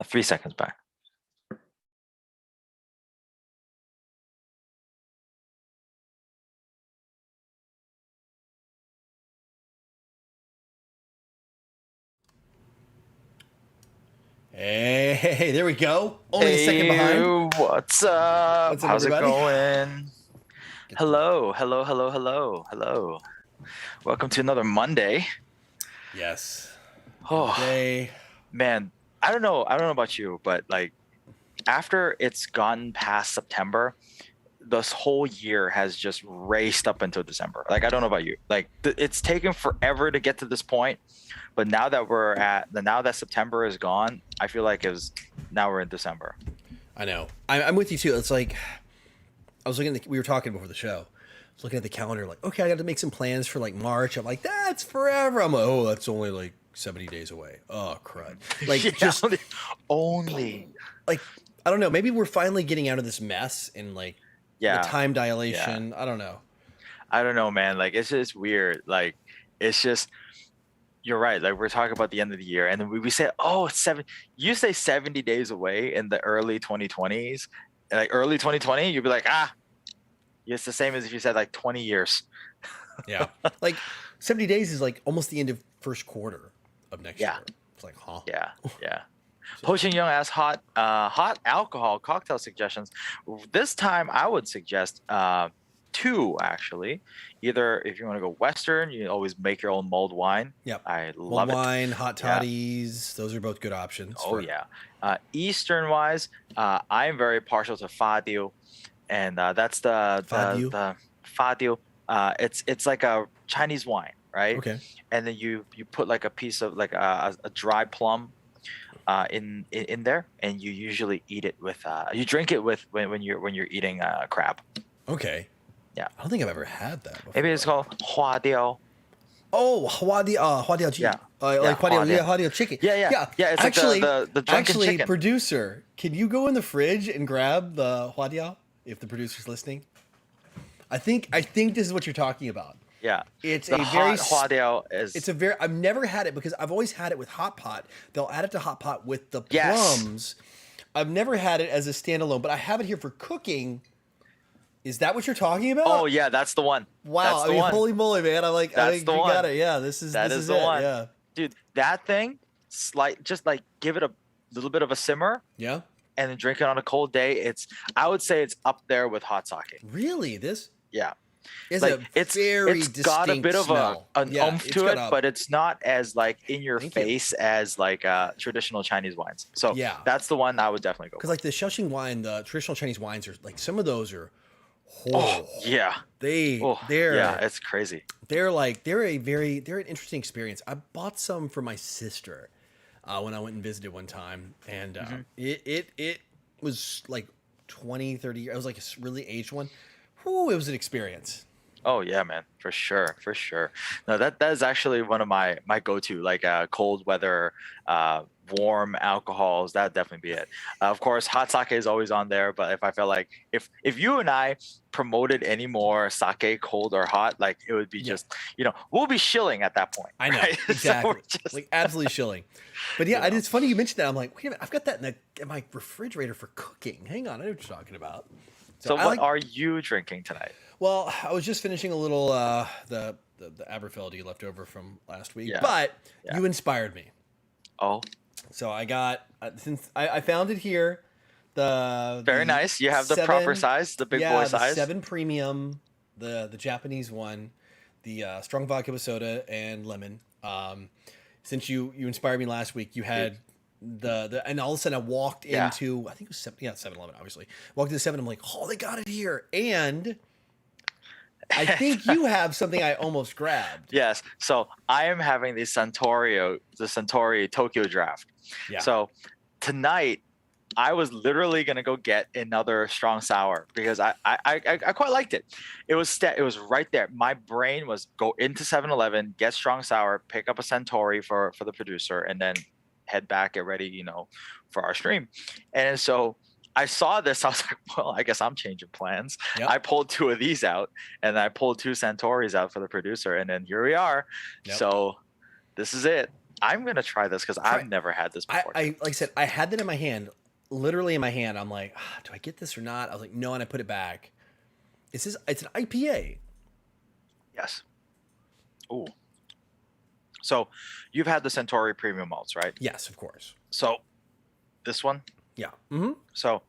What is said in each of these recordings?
3 seconds back. Hey, there we go. Only a second behind. What's up? What's up, How's everybody? it going? Hello. Welcome to another Monday. Yes. Oh, Day. man, I don't know about you, but like after it's gone past September, this whole year has just raced up until December. Like I don't know about you. Like it's taken forever to get to this point, but now that September is gone, I feel like now we're in December. I know. I'm with you too. It's like I was looking. We were talking before the show. I was looking at the calendar, like, okay, I got to make some plans for like March. I'm like, that's forever. I'm like, oh, that's only like 70 days away. Oh, crud. Like Yeah, just only. like I don't know. Maybe we're finally getting out of this mess and like Yeah. the time dilation. Yeah. I don't know. I don't know, man. Like it's just weird. Like it's just. You're right. Like we're talking about the end of the year, and then we say, "Oh, it's 7." You say 70 days away in the early 2020s, like early 2020, you'd be like, it's the same as if you said like 20 years. Yeah, like 70 days is like almost the end of first quarter of next year. It's like, huh? Yeah. Poaching Young asks hot alcohol cocktail suggestions. This time, I would suggest 2 actually. Either if you want to go Western, you always make your own mulled wine. Yep. I love mulled wine, hot toddies. Those are both good options. Oh yeah. Eastern wise, I am very partial to Fadiu, and that's the Fadiu. It's like a Chinese wine, right? Okay. And then you put like a piece of like a dry plum in there, and you usually eat it with you drink it with when you're eating crab. Okay. Yeah. I don't think I've ever had that before. Maybe it's called hua diao. Oh, hua diao ji. Yeah. Like hua diao chicken. Yeah. It's actually, like the drunken chicken. Producer, can you go in the fridge and grab the hua diao if the producer's listening? I think this is what you're talking about. Yeah. It's the a hot very hua diao is. It's a very. I've never had it because I've always had it with hot pot. They'll add it to hot pot with the plums. I've never had it as a standalone, but I have it here for cooking. Is that what you're talking about? Oh yeah, that's the one. Wow, that's the one. Holy moly, man! I think you got it. Yeah, this is the it. one. Yeah, dude, that thing, just like give it a little bit of a simmer. Yeah, and then drink it on a cold day. I would say it's up there with hot sake. Really, this? Yeah, it's like it's got a bit of an oomph to it, but it's not as like in your face as like traditional Chinese wines. So yeah, that's the one I would definitely go. Because like the Shaoxing wine, the traditional Chinese wines are like some of those are. Yeah, it's crazy. They're an interesting experience. I bought some for my sister when I went and visited one time, and it was like 20, 30 years. It was like a really aged one. Whew, it was an experience. Oh yeah, man, for sure. No, that is actually one of my go-to, like cold weather, warm alcohols. That'd definitely be it. Of course, hot sake is always on there. But if I felt like if you and I promoted any more sake, cold or hot, like it would be just we'll be shilling at that point. I know, right? Exactly, like absolutely shilling. But yeah, it's funny you mentioned that. I'm like, wait a minute, I've got that in my refrigerator for cooking. Hang on, I know what you're talking about. So what are you drinking tonight? Well, I was just finishing a little the Aberfeldy left over from last week, but you inspired me. Oh, so I got since I found it here. Very nice. You have the proper size, the big boy size. 7 premium, the Japanese one, the strong vodka with soda and lemon. Since you inspired me last week, you had. And all of a sudden I walked into I think it was 7-Eleven obviously. Walked into 7, I'm like, oh, they got it here. And I think you have something I almost grabbed. Yes. So I am having the Suntory Tokyo Draft. Yeah. So tonight I was literally gonna go get another strong sour because I quite liked it. It was right there. My brain was go into 7-Eleven, get strong sour, pick up a Suntory for the producer, and then head back, get ready, for our stream. And so I saw this, I was like, well, I guess I'm changing plans. Yep. I pulled 2 of these out, and I pulled 2 Suntories out for the producer, and then here we are. Yep. So this is it. I'm gonna try this because I've never had this before. I like I said, I had that in my hand, literally in my hand. I'm like, do I get this or not? I was like, no, and I put it back. It's an IPA. Yes. Ooh. So you've had the Centauri Premium Malts, right? Yes, of course. So this one? Yeah. Mm-hmm. So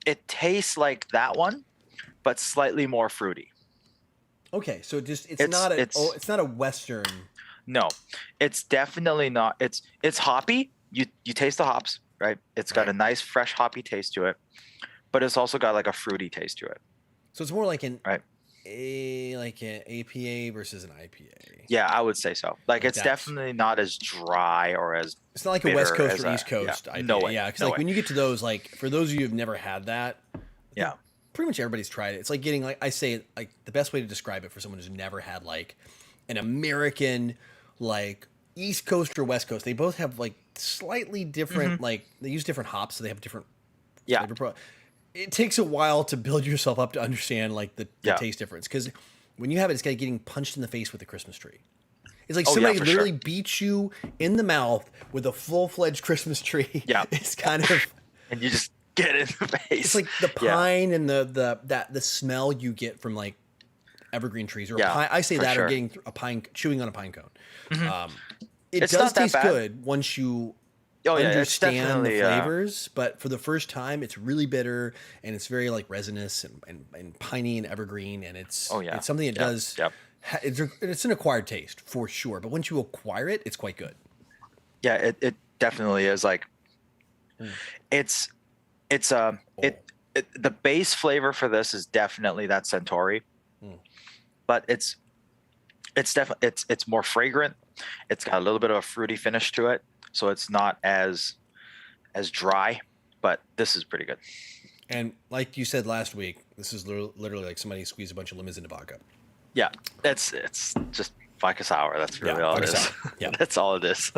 it tastes like that one, but slightly more fruity. Okay, so it's not a Western. No, it's definitely not. It's hoppy. You taste the hops, right? It's got a nice fresh hoppy taste to it, but it's also got like a fruity taste to it. So it's more like an right. like an APA versus an IPA. Yeah, I would say so. Like it's definitely not as dry or as. It's not like a West Coast or East Coast IPA. No way. Yeah, because when you get to those, like for those of you who've never had that, yeah, pretty much everybody's tried it. It's like getting like I say like the best way to describe it for someone who's never had like an American like East Coast or West Coast. They both have like slightly different like they use different hops, so they have different flavor. It takes a while to build yourself up to understand like the taste difference because when you have it, it's like getting punched in the face with a Christmas tree. It's like somebody literally beats you in the mouth with a full-fledged Christmas tree. Yeah, it's kind of and you just get in the face. It's like the pine and the smell you get from like evergreen trees or a pine. I say that or getting a pine, chewing on a pine cone. It does taste good once you understand the flavors, but for the first time, it's really bitter and it's very like resinous and piney and evergreen, and it's something that does. It's an acquired taste for sure, but once you acquire it, it's quite good. Yeah, it definitely is. Like, it's the base flavor for this is definitely that Centauri, but it's definitely it's more fragrant. It's got a little bit of a fruity finish to it, so it's not as dry. But this is pretty good. And like you said last week, this is literally like somebody squeezed a bunch of lemons into vodka. Yeah, it's just vodka sour. That's really all it is. Yeah, that's all it is.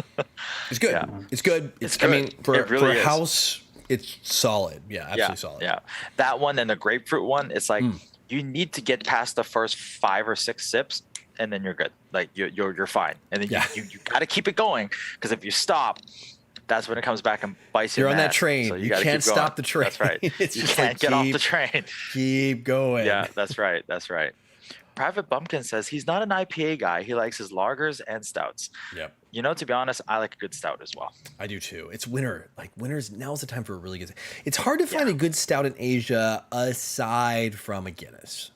It's good. Yeah. It's good. It's good. I mean, for a house, it's solid. Yeah, absolutely solid. Yeah, that one and the grapefruit one, it's like you need to get past the first 5 or 6 sips, and then you're good. Like you're fine. And then you got to keep it going because if you stop, that's when it comes back and bites you. You're on that train. So you can't stop the train. That's right. You can't get off the train. Keep going. Yeah, that's right. That's right. Private Bumpkin says he's not an IPA guy. He likes his lagers and stouts. Yep. You know, to be honest, I like a good stout as well. I do too. It's winter. Like now's the time for a really good. It's hard to find a good stout in Asia aside from a Guinness.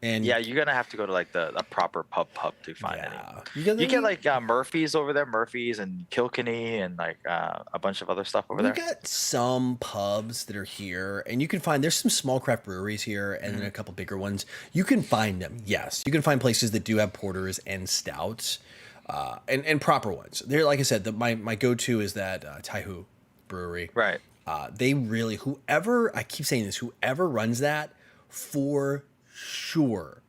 And yeah, you're gonna have to go to like a proper pub to find any. You get like Murphy's over there, Murphy's and Kilkenny and like a bunch of other stuff over there. We got some pubs that are here, and you can find there's some small craft breweries here, and then a couple bigger ones. You can find them. Yes, you can find places that do have porters and stouts, and proper ones. They're like I said, my go-to is that Taihu Brewery. Right. They really whoever runs that for sure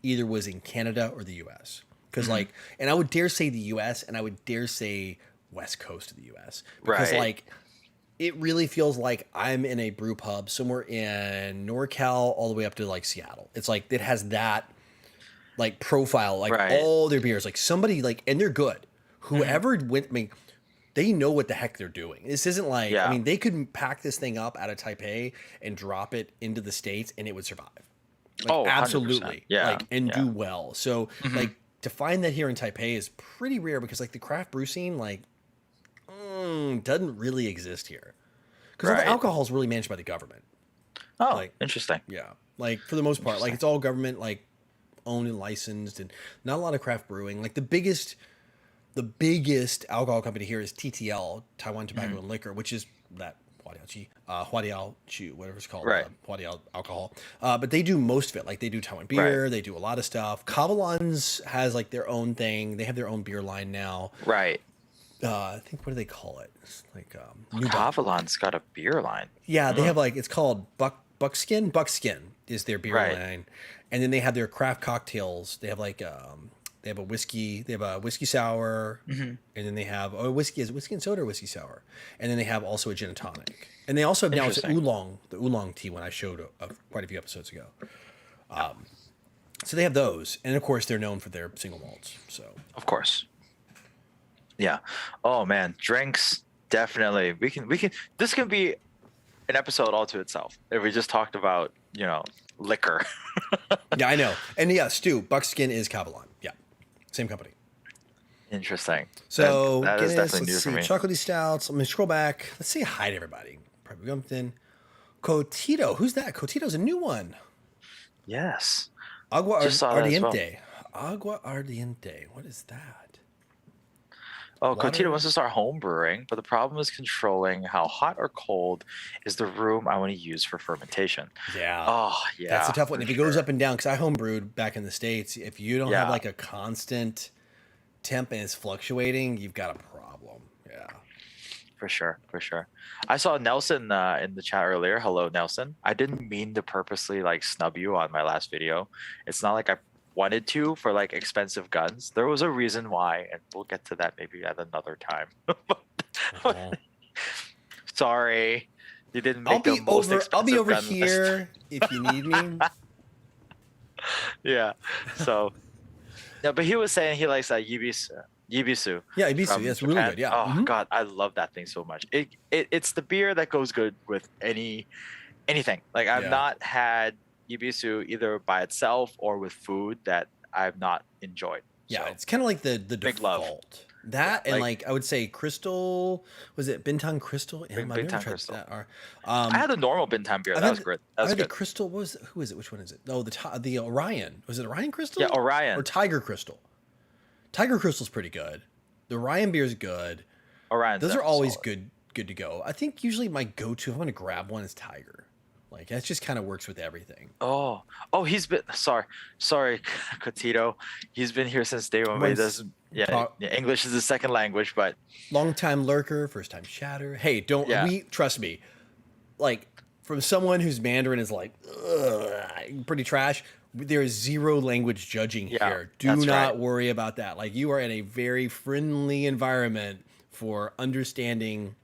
either was in Canada or the US because like and I would dare say the US and I would dare say West Coast of the US because like it really feels like I'm in a brew pub somewhere in NorCal all the way up to like Seattle. It's like it has that like profile like all their beers like somebody like and they're good whoever went I mean they know what the heck they're doing. This isn't like I mean they could pack this thing up out of Taipei and drop it into the States and it would survive. Like, absolutely. 100%. Yeah. Like, and do well. So, like, to find that here in Taipei is pretty rare because, like, the craft brew scene, like, doesn't really exist here. Because all the alcohol is really managed by the government. Oh, like, interesting. Yeah. Like, for the most part, like, it's all government, like, owned and licensed and not a lot of craft brewing. Like, the biggest alcohol company here is TTL, Taiwan Tobacco and Liquor, which is that Huadiao Chu, whatever it's called, Huadiao alcohol. But they do most of it. Like they do Taiwan beer, they do a lot of stuff. Kavalon's has like their own thing. They have their own beer line now. Right. I think what do they call it? It's like Kavalon's got a beer line. Yeah, they have like it's called Buckskin. Buckskin is their beer line, and then they have their craft cocktails. They have like they have a whiskey sour, and then they have whiskey and soda or whiskey sour, and then they have also a gin and tonic, and they also have now it's the oolong tea one I showed quite a few episodes ago. So they have those, and of course they're known for their single malts. So of course, Yeah. Oh man, drinks definitely. We can. This can be an episode all to itself if we just talked about liquor. Yeah, I know. And yeah, Stu, Buckskin is Cavalon. Yeah, same company. Interesting. So That is Guinness, definitely let's new for see, me. chocolatey stouts. Let me scroll back. Let's say hi to everybody. Probably Gumpton. Cotito, who's that? Cotito's a new one. Yes. Agua Just saw that as well. Ardiente. Agua Ardiente. What is that? Oh, Water? Cotito wants to start home brewing, but the problem is controlling how hot or cold is the room I want to use for fermentation. Yeah. Oh, yeah. That's a tough one. for If it sure. goes up and down, because I homebrewed back in the States, if you don't have Yeah. like a constant temp and it's fluctuating, you've got a problem. Yeah. For sure, for sure. I saw Nelson in the chat earlier. Hello, Nelson. I didn't mean to purposely like snub you on my last video. It's not like I wanted to for like expensive guns. There was a reason why, and we'll get to that maybe at another time. Oh. Sorry, you didn't make the most I'll expensive be over gun list. here if you need me. Yeah. So, yeah, but he was saying he likes Yibisu. Yibisu. Yeah, Ibisu. from That's really Japan. good. Yeah. Oh Mhm. God, I love that thing so much. It's the beer that goes good with anything. Like I've Yeah. not had Yibisu either by itself or with food that I've not enjoyed. Yeah, So, it's kind of like the big love. default. That Yeah, and like- like I would say Crystal. Was it Bintang Crystal? Yeah, I've never Bintang tried Crystal. that. Or, I had the normal Bintan beer. I've That had was the- great. I That was had the good. Crystal. Who is it? Which one is it? No, the Orion. Was it Orion Crystal? Yeah, Orion. Or Tiger Crystal. Tiger Crystal's pretty good. The Orion beer is good. Orion's Those are definitely always solid. good to go. I think usually my go-to if I'm gonna grab one is Tiger. Like that just kind of works with everything. Oh, he's been sorry, Cotito. He's been here since day one. But he Once doesn't. Yeah, talk- English is his second language, but Long time lurker, first time shatter. Hey, don't Yeah. trust me. Like from someone whose Mandarin is like pretty trash. There is zero language judging Yeah, here. Do that's not right. worry about that. Like you are in a very friendly environment for understanding.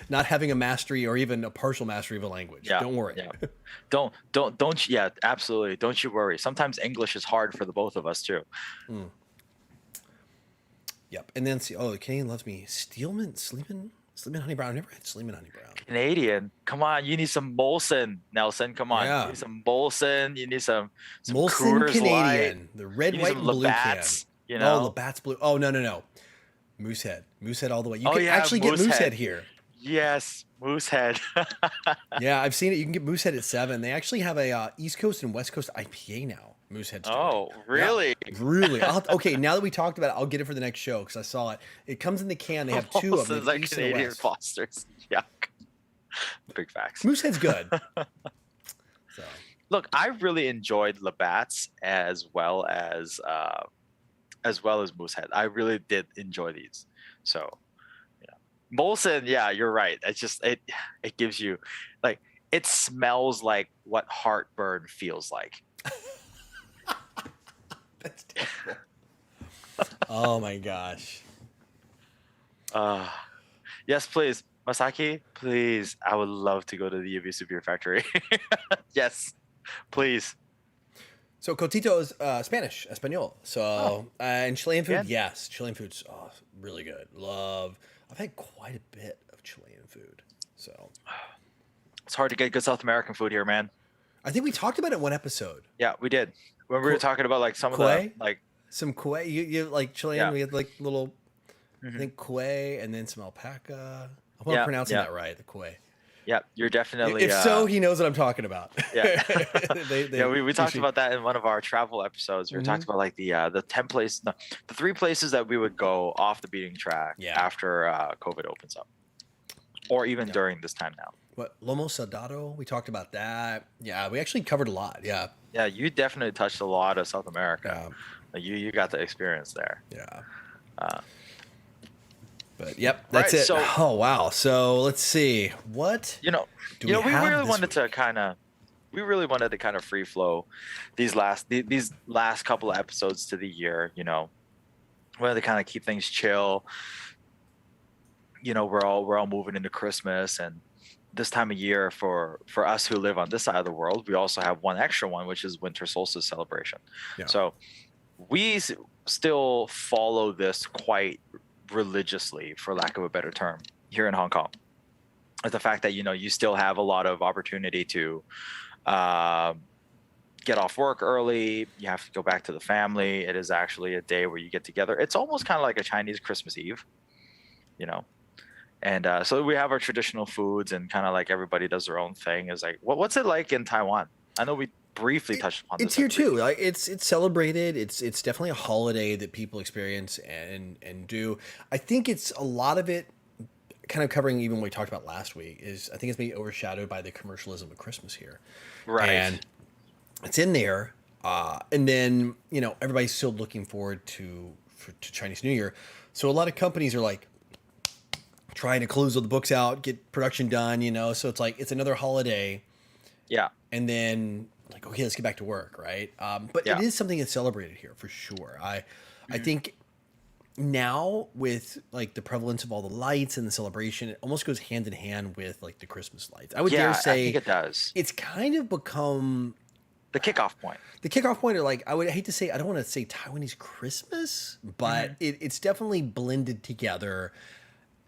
Not having a mastery or even a partial mastery of a language. yeah, Don't worry. yeah. Don't. Yeah, absolutely. Don't you worry. Sometimes English is hard for the both of us too. Yep. And then see. Oh, the Canadian loves me. Sleeman Honey Brown. I never had Sleeman Honey Brown. Canadian, come on. You need some Molson, Nelson. Come on. Yeah. You need some Molson. You need some Molson Coors Canadian, Light. the red, You need white, some and blue Labatt's. can. You know. Oh, Labatt's blue. Oh no. Moosehead all the way. You Oh, can yeah, actually get Moosehead. Moosehead here. Yes, Moosehead. Yeah, I've seen it. You can get Moosehead at 7. They actually have a East Coast and West Coast IPA now. Moosehead's doing. Oh, Yeah, really? really? Okay, now that we talked about it, I'll get it for the next show because I saw it. It comes in the can. They have 2 of them, Molson's like East and the Canadian West. Fosters. Yuck. Big facts. Moosehead's good. So Look, I really enjoyed Labatt's as well as Moosehead. I really did enjoy these. So, yeah, Molson. Yeah, you're right. It's just it gives you like it smells like what heartburn feels like. that's terrible. Oh my gosh. Yes, please, Masaki. Please, I would love to go to the Yabisu Beer Factory. Yes, please. So Cotito is Spanish, Espanol. So and Chilean food, Yeah. yes, Chilean food's really good. Love. I've had quite a bit of Chilean food. So It's hard to get good South American food here, man. I think we talked about it in one episode. Yeah, we did when we were talking about like some of the Kue? like. Some kue, you like Chilean. Yeah. We had like little, I Mhm. think kue, and then some alpaca. I hope I'm Yeah, pronouncing yeah. that right. The kue. Yeah, you're definitely. If so, he knows what I'm talking about. Yeah. They Yeah, we talked appreciate- about that in one of our travel episodes. We talked about like the 10 place, no, the 3 places that we would go off the beating track Yeah. after COVID opens up, or even Yeah. during this time now. What Lomo Salgado? We talked about that. Yeah, we actually covered a lot. Yeah, Yeah, you definitely touched a lot of South America. yeah, Like, you got the experience there. yeah. Uh, But yep, that's Right, it. so- Oh wow. So let's see. What you know, do we have really this wanted week? to kind of, free flow these last couple of episodes to the year. You know, wanted to kind of keep things chill. You know, we're all moving into Christmas, and this time of year for us who live on this side of the world, we also have one extra one, which is winter solstice celebration. Yeah. So we still follow this quite religiously, for lack of a better term, here in Hong Kong. The fact that you still have a lot of opportunity to get off work early. You have to go back to the family. It is actually a day where you get together. It's almost kind of like a Chinese Christmas Eve, and so we have our traditional foods, and kind of like everybody does their own thing. Is like, what's it like in Taiwan? I know we briefly touched upon this. It's here too. Like it's celebrated. It's definitely a holiday that people experience and do. I think it's a lot of it kind of covering even what we talked about last week is I think it's maybe overshadowed by the commercialism of Christmas here. Right. And it's in there. And then, everybody's still looking forward to Chinese New Year. So a lot of companies are like trying to close all the books out, get production done, so it's like, it's another holiday. Yeah. And then like, okay, let's get back to work. Right. But it is something that's celebrated here for sure. I think now with like the prevalence of all the lights and the celebration, it almost goes hand in hand with like the Christmas lights. I would dare say I think it does. It's kind of become the kickoff point. The kickoff point, or like, I would hate to say, I don't want to say Taiwanese Christmas, but it's definitely blended together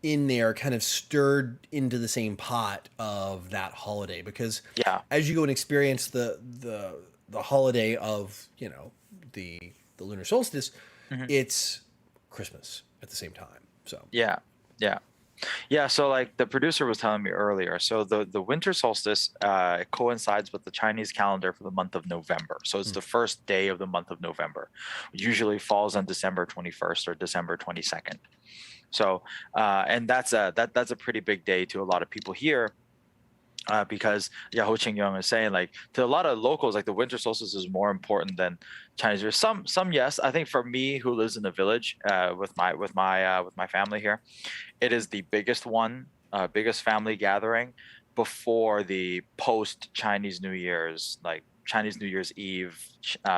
in there, kind of stirred into the same pot of that holiday. Because as you go and experience the holiday of, the lunar solstice, it's Christmas at the same time. So yeah, so like the producer was telling me earlier, so the winter solstice coincides with the Chinese calendar for the month of November. So it's the first day of the month of November, which usually falls on December 21st or December 22nd. So and that's a pretty big day to a lot of people here. Because Ho Qingyong is saying, like, to a lot of locals, like the winter solstice is more important than Chinese New Year. Some yes. I think for me, who lives in the village with my family here, it is the biggest one, biggest family gathering before the post Chinese New Year's, like Chinese New Year's Eve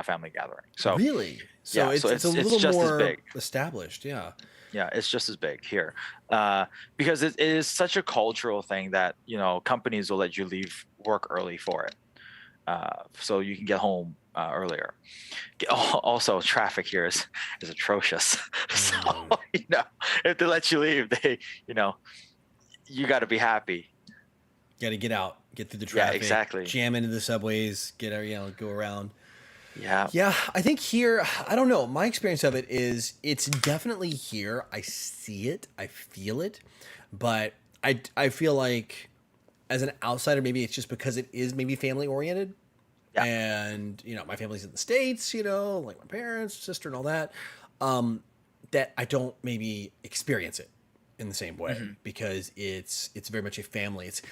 family gathering. So really, so it's a little just more as big. Established, yeah. Yeah, it's just as big here because it is such a cultural thing that companies will let you leave work early for it, so you can get home earlier. Also, traffic here is atrocious. So if they let you leave, they you got to be happy. Got to get out, get through the traffic. Yeah, exactly. Jam into the subways, go around. Yeah. I think here, I don't know. My experience of it is it's definitely here. I see it. I feel it. But I feel like as an outsider, maybe it's just because it is maybe family oriented. Yeah. And, my family's in the States, like my parents, sister and all that, that I don't maybe experience it in the same way because it's very much a family. It's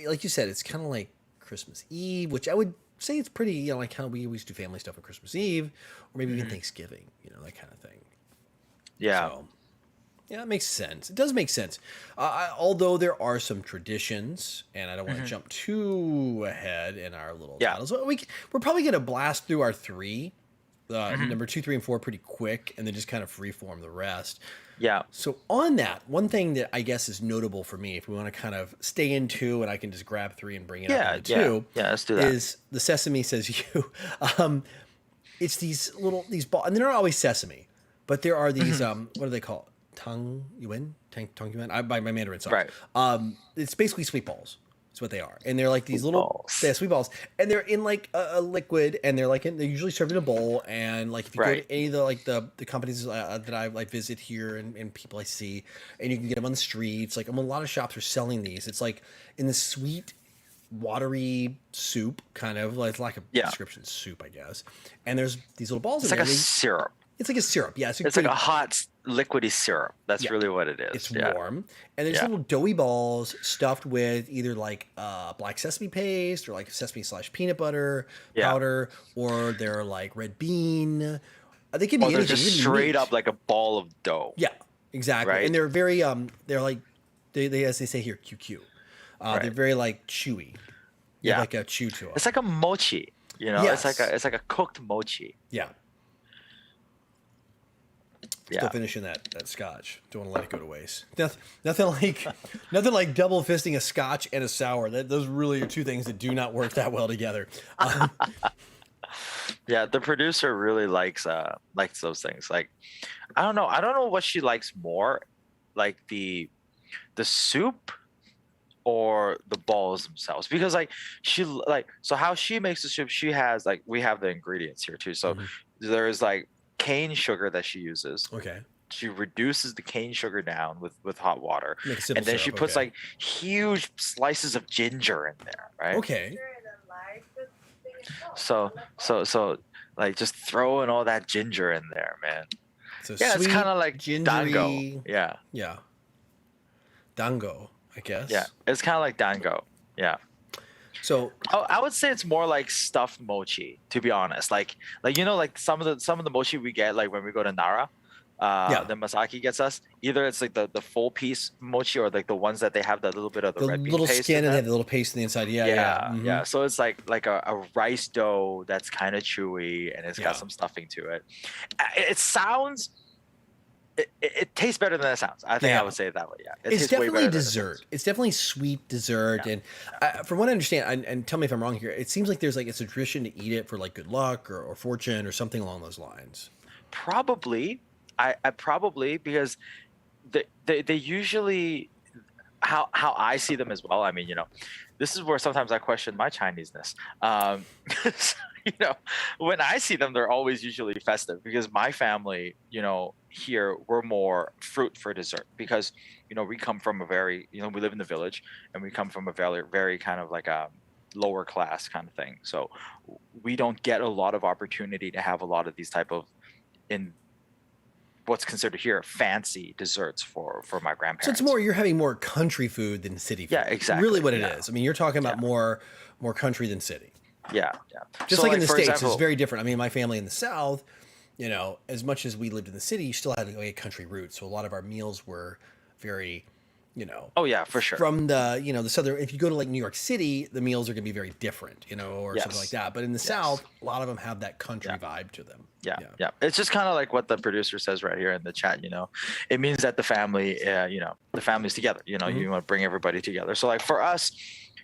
like you said, it's kind of like Christmas Eve, which I would say it's pretty, like how we always do family stuff on Christmas Eve, or maybe even Thanksgiving, that kind of thing. Yeah. So, yeah, it makes sense. It does make sense. Although there are some traditions, and I don't want to jump too ahead in our little titles. We're probably going to blast through our three, number 2, 3, and 4 pretty quick, and then just kind of freeform the rest. Yeah. So on that, one thing that I guess is notable for me, if we want to kind of stay in 2 and I can just grab 3 and bring it up into 2. Yeah, let's do that. Is the Sesame Says You. It's these balls, and they're not always sesame, but there are these, what do they call it? Tang Yuan? By my Mandarin sauce. Right. It's basically sweet balls. That's what they are. And they're like these sweet balls. And they're in like a liquid, and they're they're usually served in a bowl. And like if you go to any of the companies that I like visit here and people I see, and you can get them on the streets. Like a lot of shops are selling these. It's like in the sweet, watery soup, kind of like a description soup, I guess. And there's these little balls. It's like a syrup. It's like a syrup, yeah. It's like a hot, liquidy syrup. That's really what it is. It's warm. And there's little doughy balls stuffed with either like black sesame paste or like sesame / peanut butter powder, or they're like red bean. They can be anything. They're just straight up like a ball of dough. Yeah, exactly. Right? And they're very, they're like, they as they say here, QQ. They're very like chewy. They have like a chew to it. It's like a mochi, Yes. It's like a cooked mochi. Yeah. Still finishing that scotch. Don't want to let it go to waste. Nothing like double fisting a scotch and a sour. Those really are two things that do not work that well together. Yeah, the producer really likes those things. Like, I don't know what she likes more, like the soup or the balls themselves, because like so how she makes the soup, she has like, we have the ingredients here too. So Mhm. there's like cane sugar that she uses. Okay. She reduces the cane sugar down with hot water, Make a simple and then she syrup. puts Okay. like huge slices of ginger in there, right? Okay. So like just throwing all that ginger in there, man. So Yeah, it's kind sweet, of like dango. gingery. Yeah, Yeah. Dango, I yeah, guess. it's kind of like dango. Yeah. So I would say it's more like stuffed mochi, to be honest. Like like some of the mochi we get like when we go to Nara, yeah, the Masaki gets us. Either it's like the full piece mochi, or like the ones that they have that little bit of the the red bean little paste skin in and they them. have the little paste on the inside. Yeah, yeah. Yeah, Mm-hmm. yeah. So it's like a rice dough that's kind of chewy, and it's got Yeah. some stuffing to it. It sounds, it tastes better than it sounds. I think I Yeah. would say it that way. Yeah, it It's tastes way definitely better than it dessert. sounds. It's definitely sweet dessert, Yeah, and yeah. from what I understand, and tell me if I'm wrong here, it seems like there's like it's a tradition to eat it for like good luck or fortune or something along those lines. Probably. I probably, because they usually, how I see them as well. I mean, this is where sometimes I question my Chineseness. You know, when I see them, they're always usually festive, because my family, here we're more fruit for dessert, because we come from a very, we live in the village, and we come from a very very kind of like a lower class kind of thing. So we don't get a lot of opportunity to have a lot of these type of, in what's considered here, fancy desserts for my So it's grandparents. more you're having more country food than city Yeah, food. Really, exactly. what it Yeah, is. I mean, you're talking yeah, about more country than city. yeah, yeah. Just So like in like, the for States, it's example, very different. I mean, my family in the South, as much as we lived in the city, you still had like a country route. So a lot of our meals were very, oh yeah, for sure. from the southern. If you go to like New York City, the meals are going to be very different, or something like Yes, that. But in the yes, South, a lot of them have that yeah, country vibe to them. yeah, Yeah. yeah. It's just kind of like what the producer says right here in the chat. It means that the family, the family's together. Hmm. You want to bring everybody together. So like for us,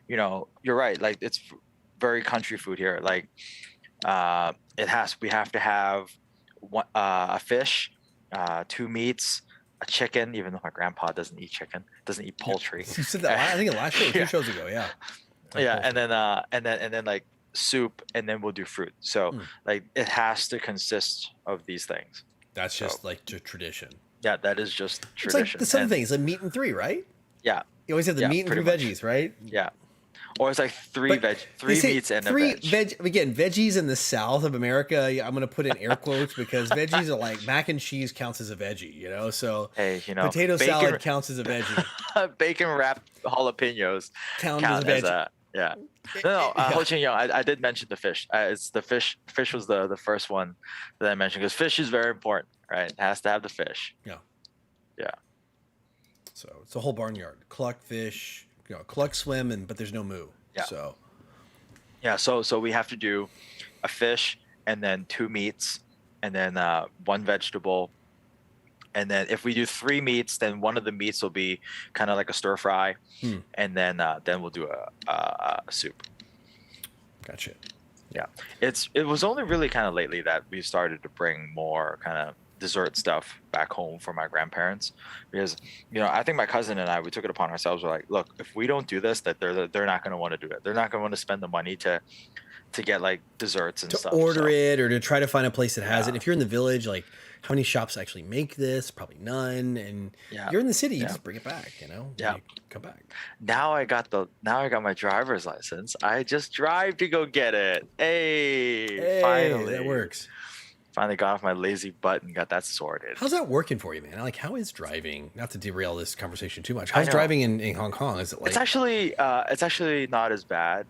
you're right. Like it's very country food here. Like we have to have a fish, two meats, a chicken, even though my grandpa doesn't eat chicken, doesn't eat Yeah. poultry. You said that. I think the last show, or two Yeah, shows ago. Yeah. Like yeah, poultry. and then like soup, and then we'll do fruit. So Mm. like it has to consist of these things. That's So just like tradition. yeah, that is just It's like the tradition. southern And thing. It's like meat and three, right? yeah, You always have the yeah, meat and pretty three much. veggies, right? Yeah. Or it's like But they three say meats and a three veg. veggies in the South of America. Yeah, I'm going to put in air quotes because veggies are like mac and cheese counts as a veggie. So Hey, potato salad counts as a veggie, bacon wrapped jalapenos counts as a count as veggie. a, yeah. No, Yeah. Ho Ching Yong, I did mention the fish. It's the fish. Fish was the first one that I mentioned, because fish is very important, right? It has to have the fish. Yeah. Yeah. So it's a whole barnyard. Cluck fish, cluck swim, but there's no moo. Yeah. So Yeah. So we have to do a fish, and then two meats, and then one vegetable. And then if we do three meats, then one of the meats will be kind of like a stir fry, hmm, and then we'll do a soup. gotcha. Yeah, it was only really kind of lately that we started to bring more kind of dessert stuff back home for my grandparents, because I think my cousin and I, we took it upon ourselves. We're like, look, if we don't do this, that they're not going to want to do it. They're not going to want to spend the money to get like desserts and To stuff. order So it or to try to find a place that has it. yeah, If you're in the village, like how many shops actually make this? Probably none. And yeah, you're in the city, you yeah, just bring it back. yeah. You come back. Now I got my driver's license. I just drive to go get it. Hey, Hey, that finally. works. Finally got off my lazy butt and got that sorted. How's that working for you, man? Like, how is driving? Not to derail this conversation too much. I How's know. driving in Hong Kong? Is it like It's actually not as bad.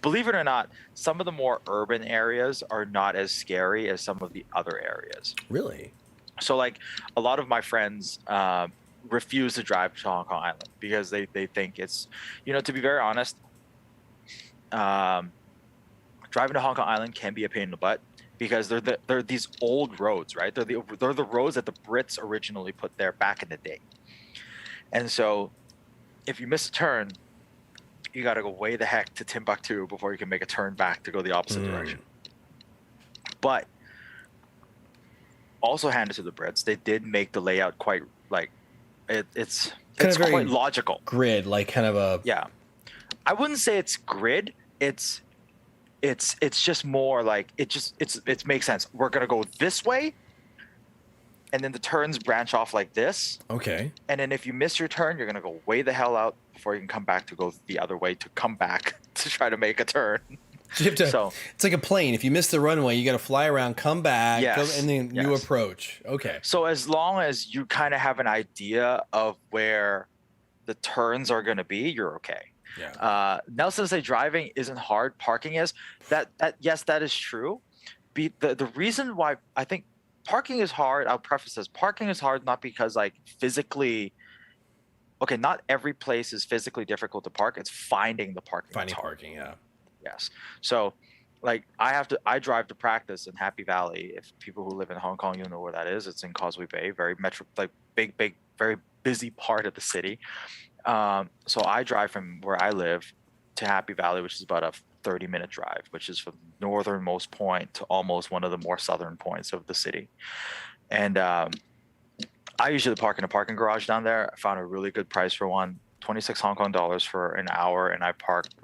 Believe it or not, some of the more urban areas are not as scary as some of the other areas. really? So like a lot of my friends refuse to drive to Hong Kong Island, because they think it's, to be very honest, driving to Hong Kong Island can be a pain in the butt, because they're these old roads, right? They're the roads that the Brits originally put there back in the day. And so if you miss a turn, you got to go way the heck to Timbuktu before you can make a turn back to go the opposite Hmm. direction. But also handed to the Brits, they did make the layout quite like it's quite logical. Grid, like kind of a yeah. I wouldn't say it's grid. It's just more like it makes sense. We're gonna go this way, and then the turns branch off like this. Okay. And then if you miss your turn, you're gonna go way the hell out before you can come back to go the other way to come back to try to make a turn. So it's like a plane. If you miss the runway, you got to fly around, come back, yes, and then you approach. Okay. So as long as you kind of have an idea of where the turns are going to be, you're okay. Yeah. Nelson say driving isn't hard, parking is. That yes, that is true. The reason why I think parking is hard, I'll preface this. Parking is hard not because like physically. Okay, not every place is physically difficult to park. It's finding the parking. Finding parking, yeah. Yes. So, like, I drive to practice in Happy Valley. If people who live in Hong Kong, you'll know where that is. It's in Causeway Bay, very big, very busy part of the city. So I drive from where I live to Happy Valley, which is about a 30-minute drive, which is from the northernmost point to almost one of the more southern points of the city. And I usually park in a parking garage down there. I found a really good price for one, 26 Hong Kong dollars for an hour, and I parked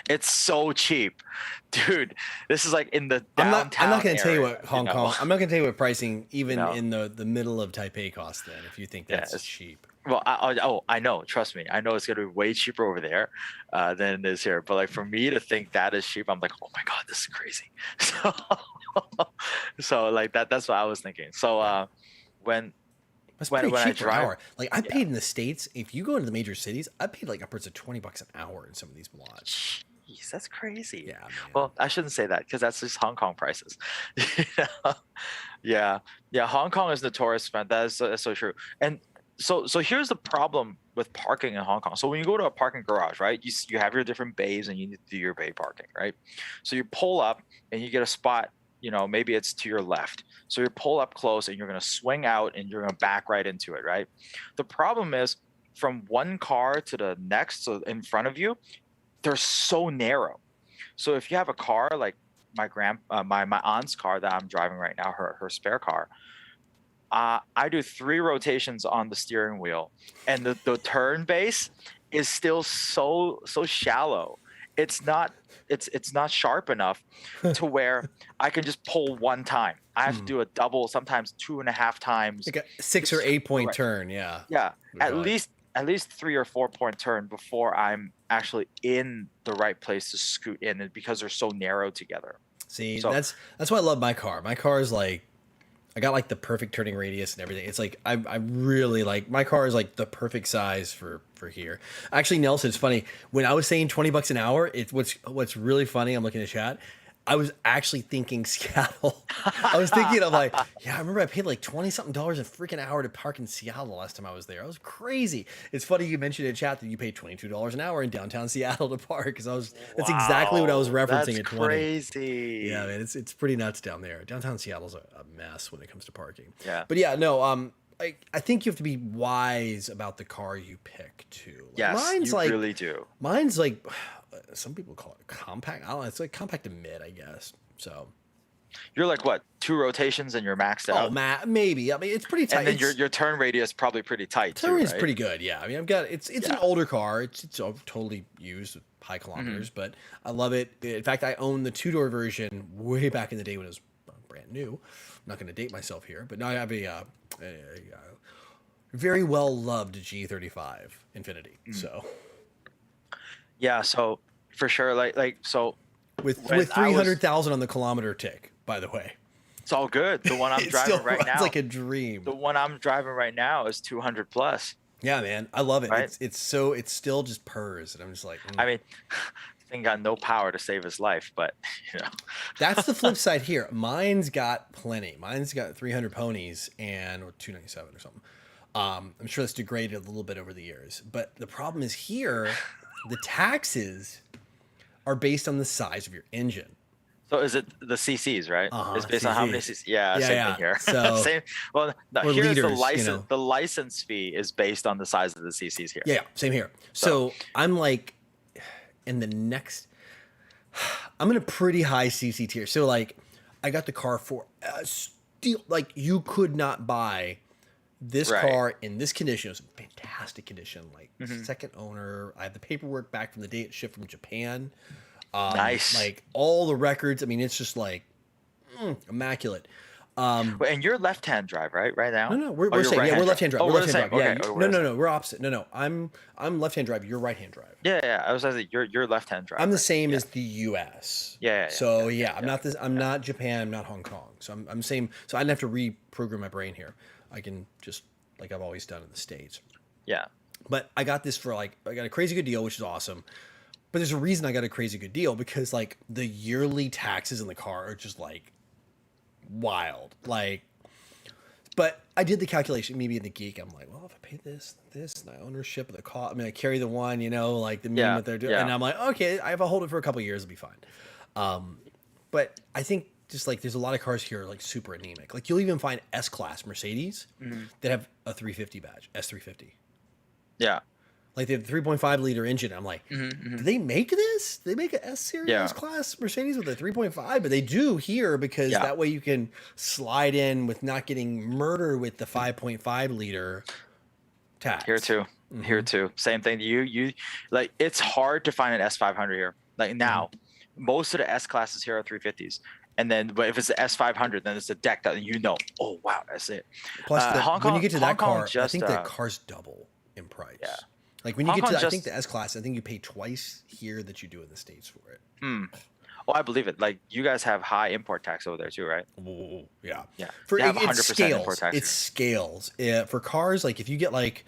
it's so cheap, dude. This is like in the downtown. I'm not going to tell you what Hong Kong. I'm not going to tell you what pricing even in the middle of Taipei costs. Then, if you think that's cheap. Well, I know. Trust me, I know it's going to be way cheaper over there than it is here. But like for me to think that is cheap, I'm like, oh my god, this is crazy. So like that's what I was thinking. So when I drive, like I paid in the States. If you go into the major cities, I paid like upwards of $20 an hour in some of these lots. Jeez, that's crazy. Yeah. Man. Well, I shouldn't say that because that's just Hong Kong prices. Yeah. Hong Kong is notorious, man. That's so true. And so here's the problem with parking in Hong Kong. So when you go to a parking garage, right, you have your different bays and you need to do your bay parking, right? So you pull up and you get a spot. Maybe it's to your left. So you pull up close and you're going to swing out and you're going to back right into it, right? The problem is from one car to the next, so in front of you, they're so narrow. So if you have a car like my aunt's car that I'm driving right now, her spare car, I do 3 rotations on the steering wheel, and the turn base is still so shallow. It's not sharp enough to where I can just pull one time. I have to do a double, sometimes 2.5 times. Like a 6 or 8 point turn, yeah. Yeah, at least 3 or 4 point turn before I'm actually in the right place to scoot in, because they're so narrow together. See, that's why I love my car. My car is like, I got like the perfect turning radius and everything. It's like I really like my car is like the perfect size for here. Actually, Nelson, it's funny when I was saying $20 an hour. It's what's really funny. I'm looking at chat. I was actually thinking Seattle. I was thinking of like, yeah, I remember I paid like $20-something a freaking hour to park in Seattle the last time I was there. I was crazy. It's funny you mentioned in chat that you paid $22 an hour in downtown Seattle to park, because that's exactly what I was referencing at 20. Crazy. Yeah, man, it's pretty nuts down there. Downtown Seattle's a mess when it comes to parking. Yeah. But yeah, no, I think you have to be wise about the car you pick too. Yes, you really do. Mine's like, some people call it compact. I don't know. It's like compact to mid, I guess. So you're like what, 2 rotations and you're maxed out? Oh, maybe. I mean, it's pretty tight. And then your turn radius probably pretty tight too, Turn is right? pretty good. Yeah. I mean, I've got it's an older car. It's totally used with high kilometers, but I love it. In fact, I own the 2-door version way back in the day when it was brand new. I'm not going to date myself here, but now I have a very well loved G35 Infinity. So yeah, so for sure, like so with 300,000 on the kilometer tick, by the way. It's all good. The one I'm driving right now, it's like a dream. The one I'm driving right now is 200 plus. Yeah, man, I love it. Right? It's still just purrs, and I'm just like, I mean, thing got no power to save his life, but that's the flip side here. Mine's got plenty. Mine's got 300 ponies or 297 or something. I'm sure that's degraded a little bit over the years, but the problem is here, the taxes are based on the size of your engine. So is it the CCs, right? It's based on how many CCs. Yeah, same thing here. So, same. Well, no, here's liters, the license. The license fee is based on the size of the CCs here. Yeah, same here. So I'm like, in the next, I'm in a pretty high CC tier. So like, I got the car for a steal. Like, you could not buy this car in this condition. It was in fantastic condition. Like, second owner. I have the paperwork back from the day it shipped from Japan. Nice. Like, all the records. I mean, it's just like immaculate. And you're left-hand drive, right now? No, we're same. Yeah, we're left-hand drive. Oh, we're left-hand drive. Okay. Yeah, no, we're opposite. No, I'm left-hand drive. You're right-hand drive. Yeah. I was saying you're left-hand drive. I'm the same as the U.S. Yeah. So I'm not this. I'm not Japan. I'm not Hong Kong. So I'm same. So I didn't have to reprogram my brain here. I can just like I've always done in the States. Yeah. But I got this for I got a crazy good deal, which is awesome. But there's a reason I got a crazy good deal because like the yearly taxes in the car are just like wild. Like, but I did the calculation. Me being the geek, I'm like, well, if I pay this, and I ownership of the car, I mean, I carry the one, like the meme that they're doing, and I'm like, okay, if I hold it for a couple of years, it'll be fine. But I think just like there's a lot of cars here like super anemic. Like you'll even find S-Class Mercedes that have a 350 badge, S350. Yeah. Like they have the 3.5 liter engine. I'm like, do they make this? Do they make an S series class Mercedes with a 3.5? But they do here because that way you can slide in with not getting murdered with the 5.5 liter tax. Here too. Here too. Same thing. You like it's hard to find an S500 here. Like now, most of the S classes here are 350s. And then, but if it's the S500, then it's a deck that oh wow, that's it. Plus, when you get to that car, I think the car's double in price. Yeah. Like when you get to, I think the S class, I think you pay twice here that you do in the States for it. Oh, I believe it. Like you guys have high import tax over there too, right? Oh, yeah. Yeah. For it scales. Import tax. It scales. For cars, like if you get like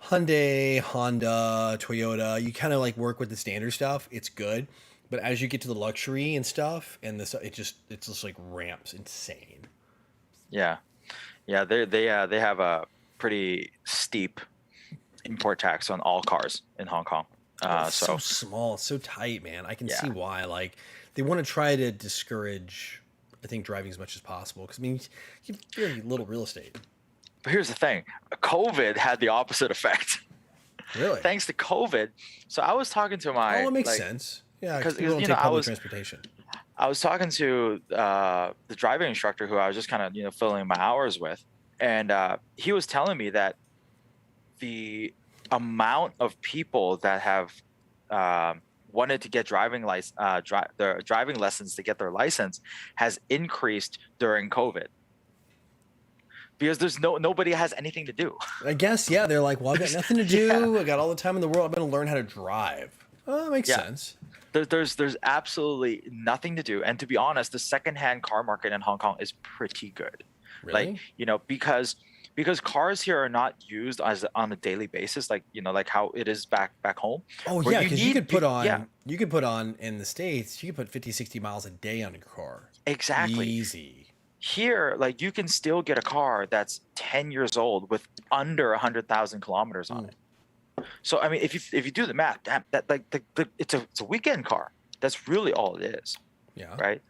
Hyundai, Honda, Toyota, you kind of like work with the standard stuff. It's good, but as you get to the luxury and stuff, and this, it's just like ramps insane. Yeah. They have a pretty steep import tax on all cars in Hong Kong. It's so small, so tight, man. I can see why. Like they want to try to discourage, I think, driving as much as possible because I mean, you have very little real estate. But here's the thing: COVID had the opposite effect. Really? Thanks to COVID. So I was talking to my. Oh, it makes sense. Yeah, because people don't take public transportation. I was talking to the driving instructor who I was just kind of filling my hours with, and he was telling me that the amount of people that have wanted to get driving lessons to get their license has increased during COVID because there's nobody has anything to do. I guess they're like, well, I've got nothing to do. I got all the time in the world. I'm going to learn how to drive. Oh, that makes sense. There's absolutely nothing to do, and to be honest, the secondhand car market in Hong Kong is pretty good. Really? Like because cars here are not used on a daily basis, like how it is back home. Oh yeah, because you could put on in the States, you could put 50, 60 miles a day on your car. Exactly. Easy. Here, like you can still get a car that's 10 years old with under 100,000 kilometers on it. So I mean, if you do the math, that it's a weekend car. That's really all it is. Yeah. Right.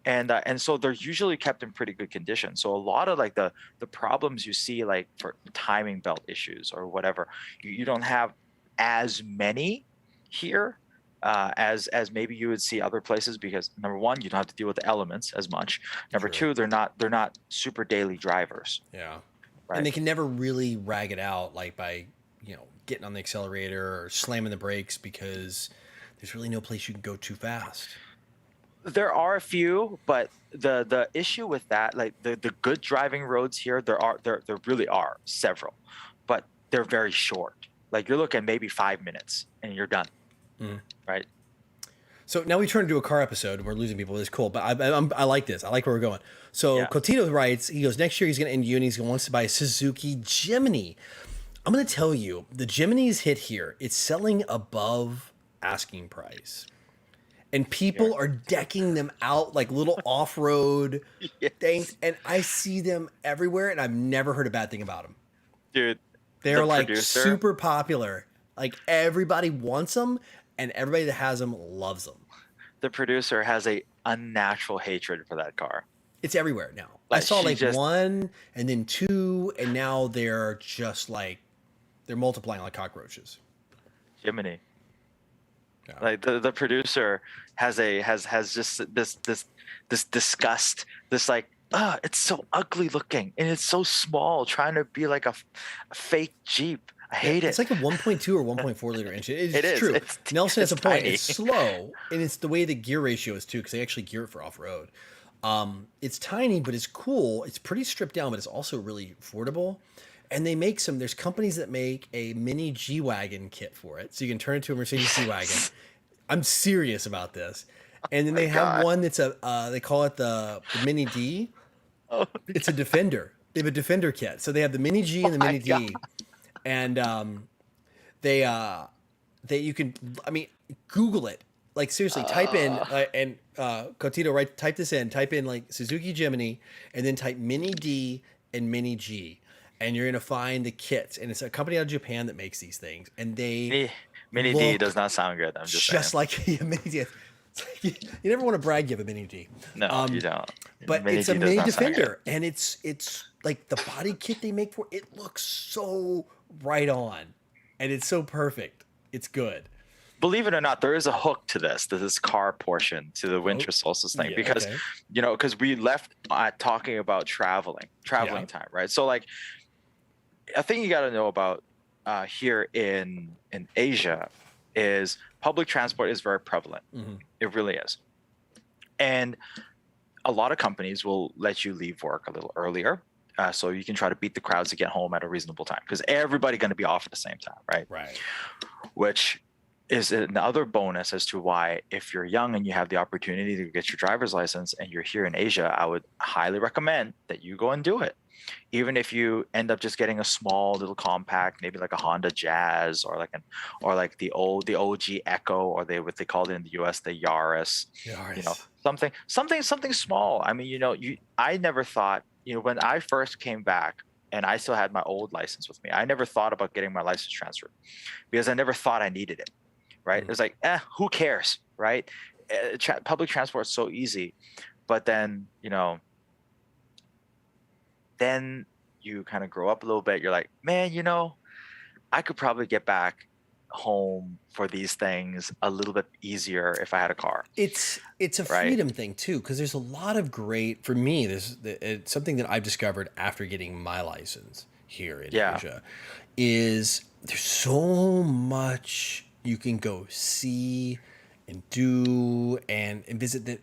And so they're usually kept in pretty good condition. So a lot of like the problems you see like for timing belt issues or whatever, you don't have as many here as maybe you would see other places because number one, you don't have to deal with the elements as much. Number two, they're not super daily drivers. Yeah. Right. And they can never really rag it out like by getting on the accelerator or slamming the brakes because there's really no place you can go too fast. There are a few, but the issue with that, like the good driving roads here, there really are several, but they're very short. Like you're looking maybe 5 minutes and you're done, right? So now we turn into a car episode and we're losing people. It's cool, but I like this. I like where we're going. So Cotito writes, he goes, next year he's going to end uni. He wants to buy a Suzuki Jimny. I'm going to tell you, the Jimny's hit here. It's selling above asking price. And people are decking them out like little off-road things. And I see them everywhere, and I've never heard a bad thing about them. Dude, they're like super popular. Like everybody wants them, and everybody that has them loves them. The producer has a unnatural hatred for that car. It's everywhere now. Like I saw like one, and then two, and now they're just like, they're multiplying like cockroaches. Jiminy. Yeah. Like the producer has just this disgust, this like, it's so ugly looking and it's so small, trying to be like a fake Jeep. I hate It's it. like a 1.2 or 1.4 liter engine. It's It is. true. Nelson has It's a point. tiny. It's slow, and it's the way the gear ratio is too, because they actually gear it for off road. It's tiny, but it's cool. It's pretty stripped down, but it's also really affordable. And they make some. There's companies that make a mini G Wagon kit for it, so you can turn it to a Mercedes G Wagon. I'm serious about this. And then they have one that's they call it the Mini D. Oh, it's a Defender. They have a Defender kit, so they have the Mini G and the Mini D, and they you can, I mean, Google it. Like seriously, type in Cotito, type this in. Type in like Suzuki Jimny, and then type Mini D and Mini G, and you're gonna find the kits. And it's a company out of Japan that makes these things, and they Mini D does not sound good. I'm just saying. like Mini D. You never want to brag you have a Mini D. No, you don't. But Mini it's D a does mini not sound Defender, and it's like the body kit they make for it looks so right on, and it's so perfect. It's good. Believe it or not, there is a hook to this car portion, to the winter solstice thing, because because we left talking about traveling time, right? So like, a thing you got to know about here in Asia is public transport is very prevalent. Mm-hmm. It really is, and a lot of companies will let you leave work a little earlier, so you can try to beat the crowds to get home at a reasonable time, because everybody's going to be off at the same time, right? Right. Which is another bonus as to why, if you're young and you have the opportunity to get your driver's license and you're here in Asia, I would highly recommend that you go and do it. Even if you end up just getting a small little compact, maybe like a Honda Jazz, or like the OG Echo, or what they called it in the US, the Yaris. You know, something small. I mean, I never thought, when I first came back and I still had my old license with me, I never thought about getting my license transferred, because I never thought I needed it. Right? It was like, who cares, right? Public transport is so easy, but then then you kind of grow up a little bit. You're like, man, I could probably get back home for these things a little bit easier if I had a car. It's a freedom thing too, because there's a lot of great, for me, it's something that I've discovered after getting my license here in Asia, is there's so much you can go see and do and visit that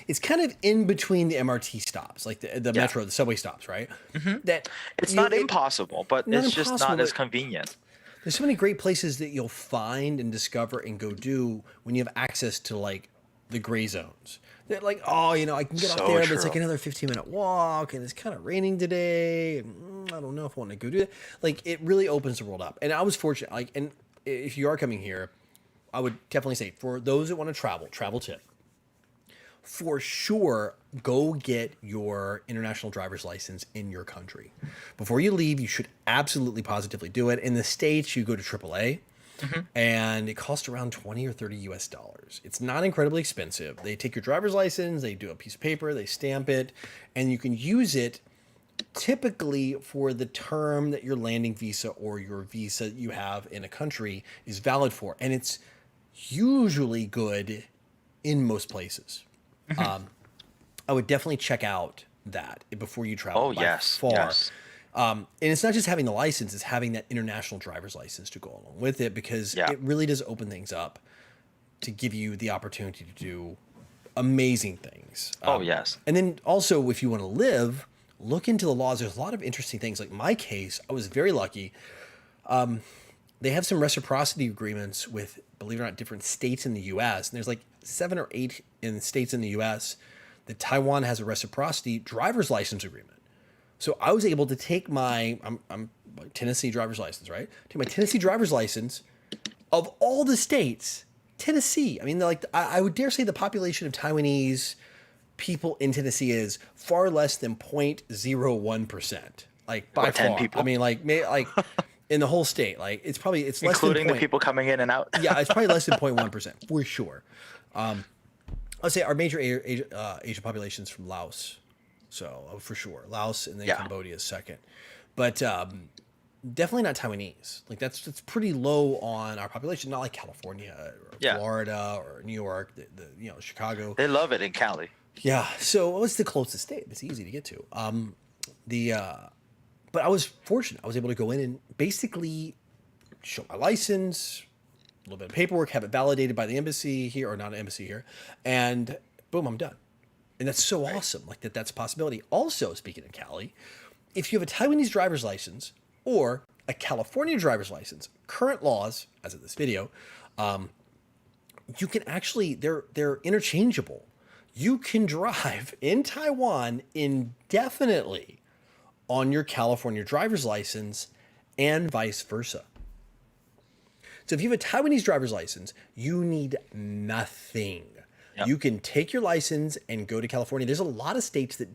it's kind of in between the MRT stops, like the metro, the subway stops, right? Mm-hmm. That it's not impossible, but it's just not as convenient. There's so many great places that you'll find and discover and go do when you have access to like the gray zones. They're like, I can get off there, but it's like another 15-minute walk, and it's kind of raining today. And, I don't know if I want to go do that. Like, it really opens the world up. And I was fortunate. Like, and if you are coming here, I would definitely say, for those that want to travel tip, for sure, go get your international driver's license in your country. Before you leave, you should absolutely positively do it. In the States, you go to AAA. Mm-hmm. And it costs around $20 or $30 US. It's not incredibly expensive. They take your driver's license, they do a piece of paper, they stamp it, and you can use it typically for the term that your landing visa or your visa you have in a country is valid for. And it's usually good in most places. Mm-hmm. I would definitely check out that before you travel. Yes. And it's not just having the license, it's having that international driver's license to go along with it, because it really does open things up to give you the opportunity to do amazing things. And then also, if you want to live, look into the laws. There's a lot of interesting things. Like my case, I was very lucky. They have some reciprocity agreements with, believe it or not, different states in the U.S. And there's like 7 or 8 in states in the U.S. that Taiwan has a reciprocity driver's license agreement. So I was able to take my Tennessee driver's license, right? Take my Tennessee driver's license of all the states, Tennessee. I mean, I would dare say the population of Taiwanese people in Tennessee is far less than 0.01%. Like by far. People? I mean, like in the whole state, like it's less including than the people coming in and out. Yeah, it's probably less than 0.1% for sure. I'd say our major Asian populations from Laos. So for sure, Laos and then Cambodia is second. But definitely not Taiwanese. Like that's pretty low on our population. Not like California or Florida or New York, Chicago. They love it in Cali. Yeah. So it's the closest state. It's easy to get to. But I was fortunate. I was able to go in and basically show my license, a little bit of paperwork, have it validated by the embassy here, or not an embassy here, and boom, I'm done. And that's so awesome. Like that's a possibility. Also, speaking of Cali, if you have a Taiwanese driver's license or a California driver's license, current laws, as of this video, you can actually, they're interchangeable. You can drive in Taiwan indefinitely on your California driver's license and vice versa. So if you have a Taiwanese driver's license, you need nothing. Yep. You can take your license and go to California. There's a lot of states that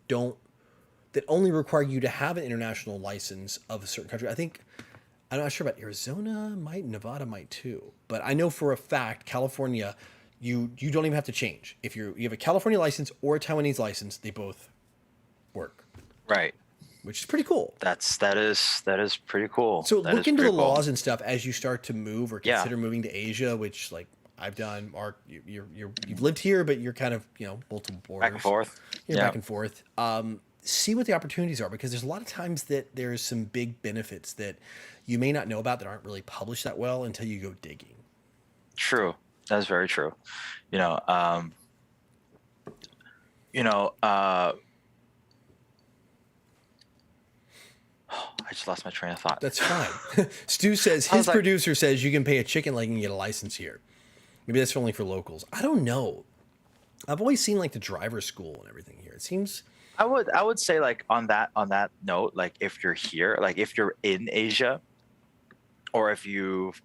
only require you to have an international license of a certain country. I'm not sure about Arizona, Nevada might too. But I know for a fact, California, you don't even have to change. If you have a California license or a Taiwanese license, they both work. Right. Which is pretty cool. That is pretty cool. So look into the laws and stuff as you start to move or consider moving to Asia, which like I've done. Mark, you've lived here, but you're kind of multiple borders. Back and forth. Back and forth. See what the opportunities are, because there's a lot of times that there's some big benefits that you may not know about that aren't really published that well until you go digging. True. That's very true. I just lost my train of thought. That's fine. Stu says his producer says you can pay a chicken leg and get a license here. Maybe that's only for locals. I don't know. I've always seen like the driver's school and everything here. It seems. I would say like on that note, like if you're here, like if you're in Asia, or if you've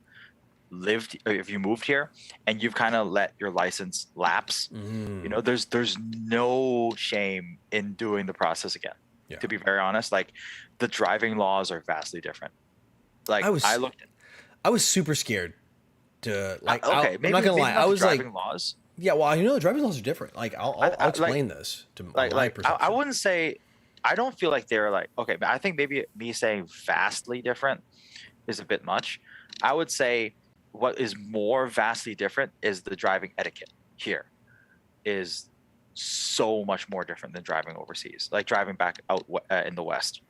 lived, or if you moved here and you've kind of let your license lapse, there's no shame in doing the process again. Yeah. To be very honest, like the driving laws are vastly different. Like I was super scared to like. I'm not gonna lie. I was like laws. Yeah, well, the driving laws are different. Like I'll explain this to my perception. I wouldn't say. I don't feel like they're like okay, but I think maybe me saying vastly different is a bit much. I would say what is more vastly different is the driving etiquette here is so much more different than driving overseas, like driving back out in the West.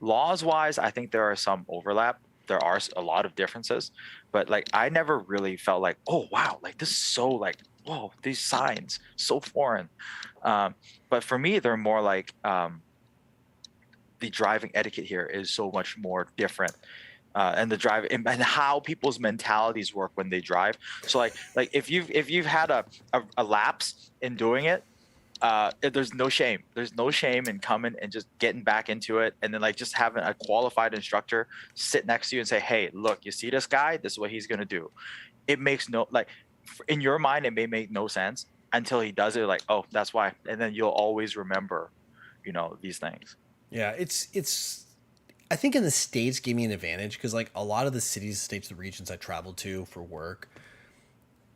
Laws wise, I think there are some overlap. There are a lot of differences, but like I never really felt like, oh wow, like this is so like, whoa, these signs so foreign. But for me, they're more like the driving etiquette here is so much more different. And the drive and how people's mentalities work when they drive. So like if you've had a lapse in doing it, there's no shame. There's no shame in coming and just getting back into it, and then like just having a qualified instructor sit next to you and say, "Hey, look, you see this guy? This is what he's gonna do." It makes no like in your mind, it may make no sense until he does it. Like, oh, that's why, and then you'll always remember, these things. Yeah, it's. I think in the States gave me an advantage because like a lot of the cities, states, the regions I traveled to for work,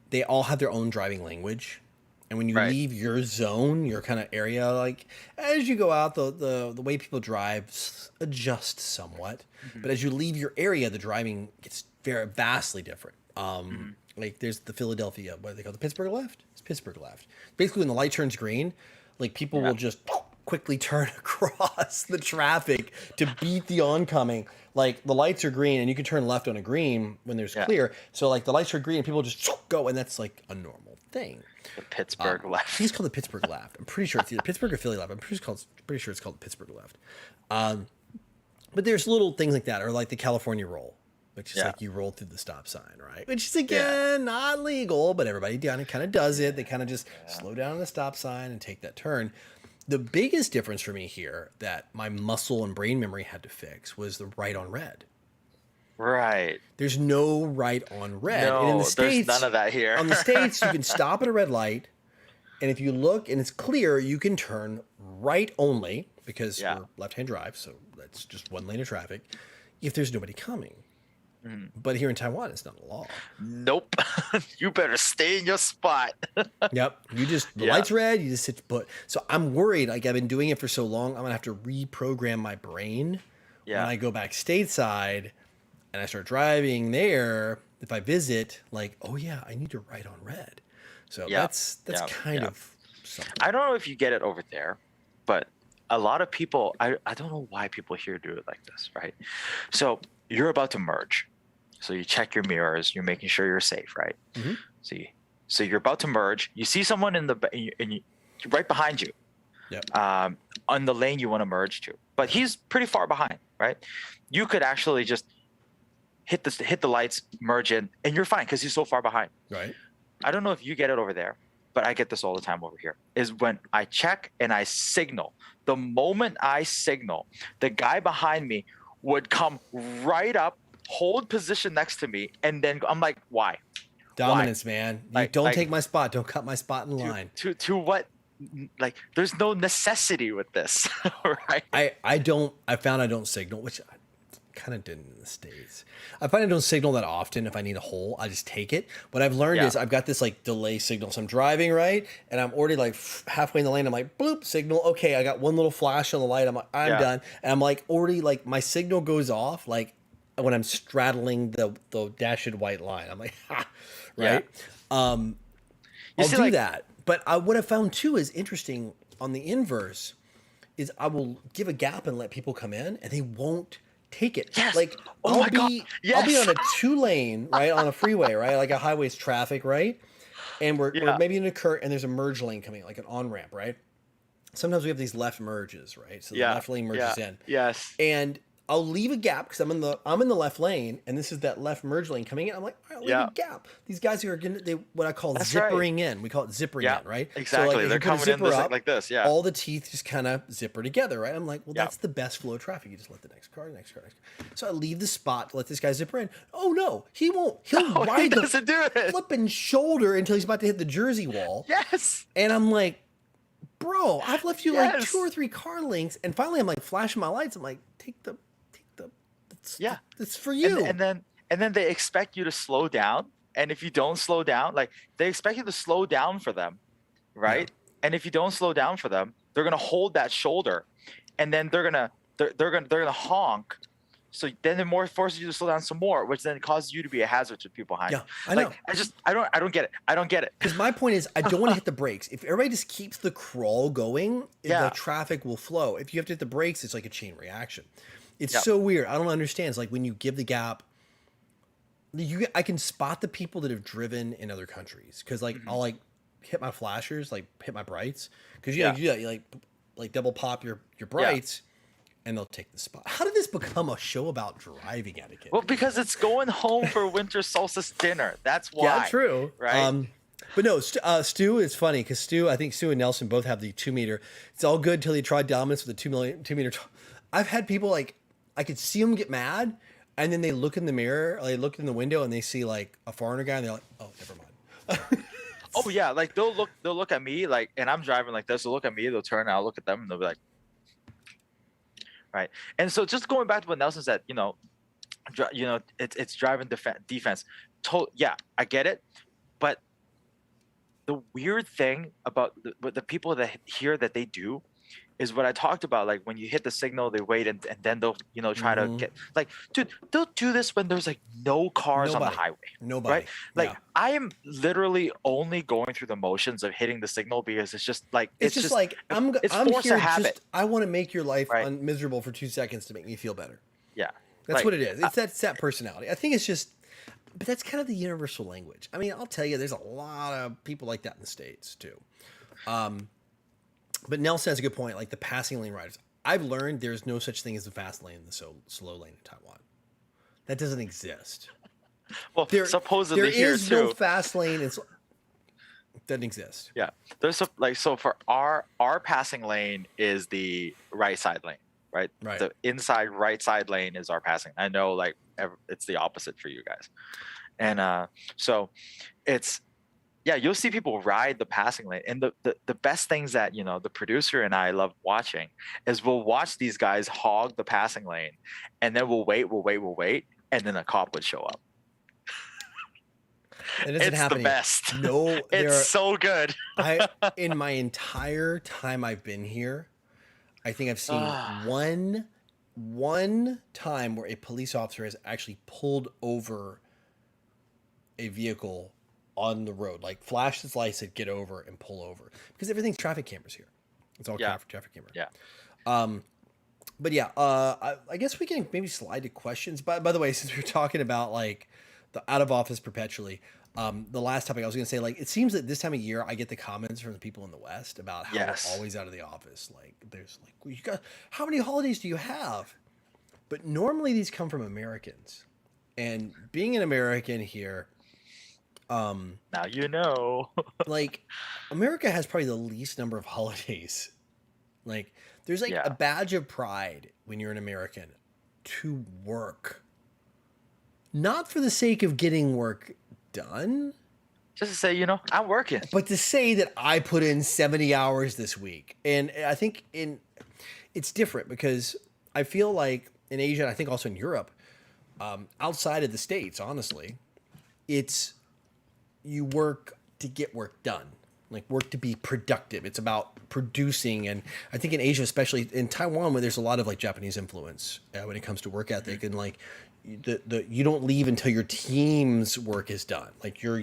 they all have their own driving language. And when you leave your zone, your kind of area, like as you go out, the way people drive adjusts somewhat. Mm-hmm. But as you leave your area, the driving gets very vastly different. Like there's the Philadelphia, what do they call it? The Pittsburgh left? It's Pittsburgh left. Basically, when the light turns green, like people will just quickly turn across the traffic to beat the oncoming. Like the lights are green and you can turn left on a green when there's clear. So like the lights are green and people just go, and that's like a normal thing. The Pittsburgh left. I think it's called the Pittsburgh left. I'm pretty sure it's either Pittsburgh or Philly left. I'm pretty sure it's called the Pittsburgh left. But there's little things like that, or like the California roll, which is like you roll through the stop sign, right? Which is again not legal, but everybody down it kind of does it. They kind of just slow down on the stop sign and take that turn. The biggest difference for me here that my muscle and brain memory had to fix was the right on red. Right. There's no right on red. No, and in the States, there's none of that here. On the States, you can stop at a red light, and if you look and it's clear, you can turn right only because we're left-hand drive, so that's just one lane of traffic, if there's nobody coming. Mm. But here in Taiwan, it's not a law. Nope. You better stay in your spot. Yep. You just, the light's red, you just sit put. So I'm worried, like I've been doing it for so long, I'm going to have to reprogram my brain When I go back stateside and I start driving there, if I visit, like, oh yeah, I need to write on red. So that's kind of something. I don't know if you get it over there, but a lot of people, I don't know why people here do it like this, right? So you're about to merge. So you check your mirrors, you're making sure you're safe, right? Mm-hmm. So you're about to merge. You see someone right behind you, on the lane you want to merge to, but he's pretty far behind, right? You could actually just hit the lights, merge in, and you're fine because he's so far behind. Right. I don't know if you get it over there, but I get this all the time over here. Is when I check and I signal. The moment I signal, the guy behind me would come right up, hold position next to me, and then I'm like, why? Dominance, man. You don't take my spot. Don't cut my spot in line. To what? Like, there's no necessity with this, right? I found I don't signal, which I kind of did in the States. I find I don't signal that often. If I need a hole, I just take it. What I've learned is I've got this like delay signal. So I'm driving, right? And I'm already like halfway in the lane. I'm like, bloop, signal. Okay, I got one little flash on the light. I'm like, I'm done. And I'm like already like my signal goes off like when I'm straddling the dashed white line. I'm like, ha, right? I'll do that. But what I found too is interesting on the inverse is I will give a gap and let people come in and they won't take it. Yes. Like I'll be on a 2-lane, right, on a freeway, right, like a highway's traffic, right, and we're maybe in a curve and there's a merge lane coming, like an on ramp, right. Sometimes we have these left merges, right, so the left lane merges in. Yes. And I'll leave a gap because I'm in the left lane, and this is that left merge lane coming in. I'm like, all right, leave a gap. These guys are what I call zippering in. We call it zippering in, right? Exactly. So like, they're coming in like this. Yeah. All the teeth just kind of zipper together, right? I'm like, well, that's the best flow of traffic. You just let the next car. So I leave the spot, let this guy zipper in. Oh no, he won't. He'll ride the flipping shoulder until he's about to hit the Jersey wall. Yes. And I'm like, bro, I've left you like 2 or 3 car lengths, and finally I'm like flashing my lights. I'm like, take the. It's for you. And then they expect you to slow down. And if you don't slow down, like they expect you to slow down for them, right? Yeah. And if you don't slow down for them, they're gonna hold that shoulder, and then they're gonna honk. So then it more forces you to slow down some more, which then causes you to be a hazard to people behind. Yeah, I know. I don't get it. I don't get it. Because my point is, I don't want to hit the brakes. If everybody just keeps the crawl going, the traffic will flow. If you have to hit the brakes, it's like a chain reaction. It's so weird. I don't understand. It's like when you give the gap, I can spot the people that have driven in other countries because like I'll like hit my flashers, like hit my brights because you do that. You like double pop your brights, and they'll take the spot. How did this become a show about driving etiquette? Well, because it's going home for winter solstice dinner. That's why. Yeah, true. Right. But no, Stu is funny because I think Stu and Nelson both have the 2 meter. It's all good till he tried dominance with the 2 meter. I've had people like. I could see them get mad, and then they look in the mirror, they look in the window, and they see like a foreigner guy, and they're like, "Oh, never mind." Oh yeah, like they'll look at me like, and I'm driving like this. They'll look at me, they'll turn, and I'll look at them, and they'll be like, right. And so just going back to what Nelson said, it's driving defense. I get it, but the weird thing about the people that here that they do is what I talked about. Like when you hit the signal, they wait and then they'll try to get like, dude, they'll do this when there's like no cars on the highway. Nobody. Right? Like I am literally only going through the motions of hitting the signal because it's just like it's just like I'm here just I want to make your life miserable for 2 seconds to make me feel better. Yeah. That's what it is. It's that personality. I think it's just but that's kind of the universal language. I mean, I'll tell you, there's a lot of people like that in the States too. But Nelson has a good point. Like the passing lane riders, I've learned there's no such thing as the fast lane and the slow lane in Taiwan. That doesn't exist. Well, supposedly there here is no fast lane. It doesn't exist. Yeah, there's so for our passing lane is the right side lane, right? Right. The inside right side lane is our passing. I know, like it's the opposite for you guys, and so it's. Yeah, you'll see people ride the passing lane. And the best things that, the producer and I love watching is we'll watch these guys hog the passing lane, and then we'll wait, and then a cop would show up. It's the best. No, it's so good. In my entire time I've been here, I think I've seen one one time where a police officer has actually pulled over a vehicle on the road, like flashed his lights, said get over and pull over, because everything's traffic cameras here. It's all traffic camera. Yeah. But yeah, I guess we can maybe slide to questions. By the way, since we're talking about like the out of office perpetually, the last topic I was going to say, like, it seems that this time of year I get the comments from the people in the West about how they're always out of the office. Like, there's like, well, you got, how many holidays do you have? But normally these come from Americans, and being an American here, now you know, like, America has probably the least number of holidays. Like, there's like a badge of pride when you're an American to work, not for the sake of getting work done, just to say, you know, I'm working, but to say that I put in 70 hours this week. And I think it's different because I feel like in Asia, and I think also in Europe, outside of the States, honestly, it's you work to get work done, like work to be productive. It's about producing. And I think in Asia, especially in Taiwan, where there's a lot of like Japanese influence when it comes to work ethic, and like you don't leave until your team's work is done. Like your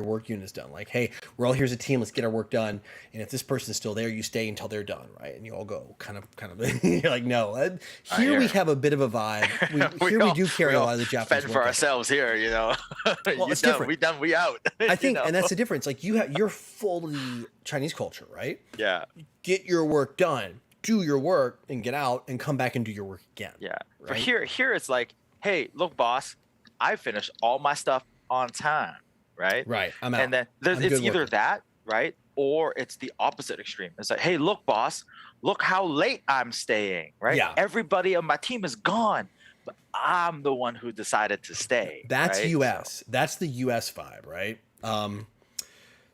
work unit is done. Like, hey, we're all here as a team. Let's get our work done. And if this person's still there, you stay until they're done, right? And you all go kind of. You're like, no. Here we have a bit of a vibe. We do carry a lot of the Japanese. Fend for ourselves here, you know. Well, it's different. We done. We out. I think, and that's the difference. Like you're fully Chinese culture, right? Yeah. Get your work done. Do your work and get out and come back and do your work again. Yeah. Right? But here it's like, hey, look, boss, I finished all my stuff on time, right? Right. I'm out. And then it's either that, right? Or it's the opposite extreme. It's like, hey, look, boss, look how late I'm staying, right? Yeah. Everybody on my team is gone, but I'm the one who decided to stay. That's right? US. So, that's the US vibe, right?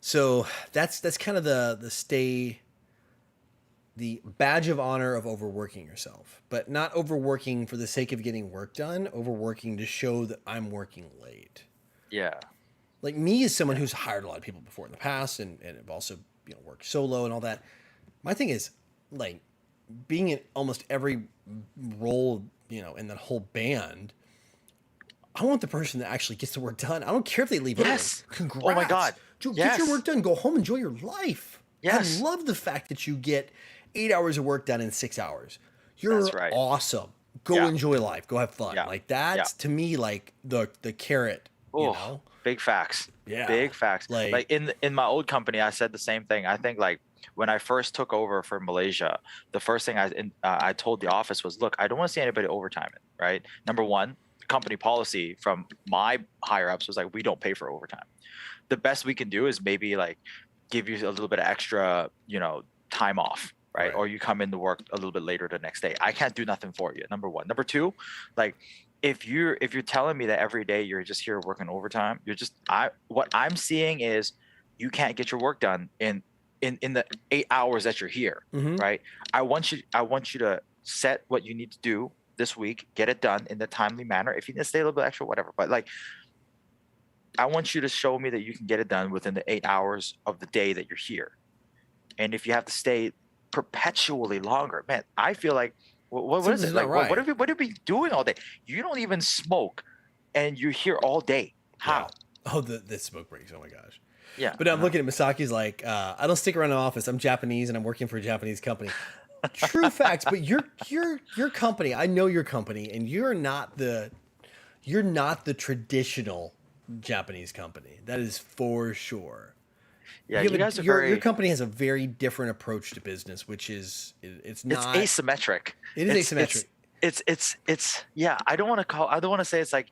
So that's kind of the badge of honor of overworking yourself, but not overworking for the sake of getting work done, overworking to show that I'm working late. Yeah. Like me as someone who's hired a lot of people before in the past and have also, worked solo and all that. My thing is like being in almost every role, in that whole band, I want the person that actually gets the work done. I don't care if they leave early. Congrats. Oh my God. Get your work done. Go home. Enjoy your life. Yes. I love the fact that you get 8 hours of work done in 6 hours. You're awesome. Go enjoy life. Go have fun. Like that's to me like the carrot. Big facts. Yeah. Big facts. Like in my old company, I said the same thing. I think like when I first took over for Malaysia, the first thing I told the office was, look, I don't want to see anybody overtime it, right? Number one, company policy from my higher ups was like, we don't pay for overtime. The best we can do is maybe like give you a little bit of extra, time off. Right. Or you come into work a little bit later the next day. I can't do nothing for you. Number one. Number two, like if you're telling me that every day you're just here working overtime, what I'm seeing is you can't get your work done in the 8 hours that you're here. Mm-hmm. Right. I want you to set what you need to do this week, get it done in the timely manner. If you need to stay a little bit extra, whatever. But like I want you to show me that you can get it done within the 8 hours of the day that you're here. And if you have to stay perpetually longer, man, I feel like what is it like? Right. What are we doing all day? You don't even smoke, and you're here all day. How? Yeah. Oh, the smoke breaks. Oh my gosh. Yeah. But I'm looking at Misaki's like, I don't stick around in the office. I'm Japanese and I'm working for a Japanese company. True facts, but your company. I know your company, and you're not the traditional Japanese company. That is for sure. Yeah, you guys are your company has a very different approach to business, which is it's asymmetric. It is asymmetric. It's yeah. I don't want to say it's like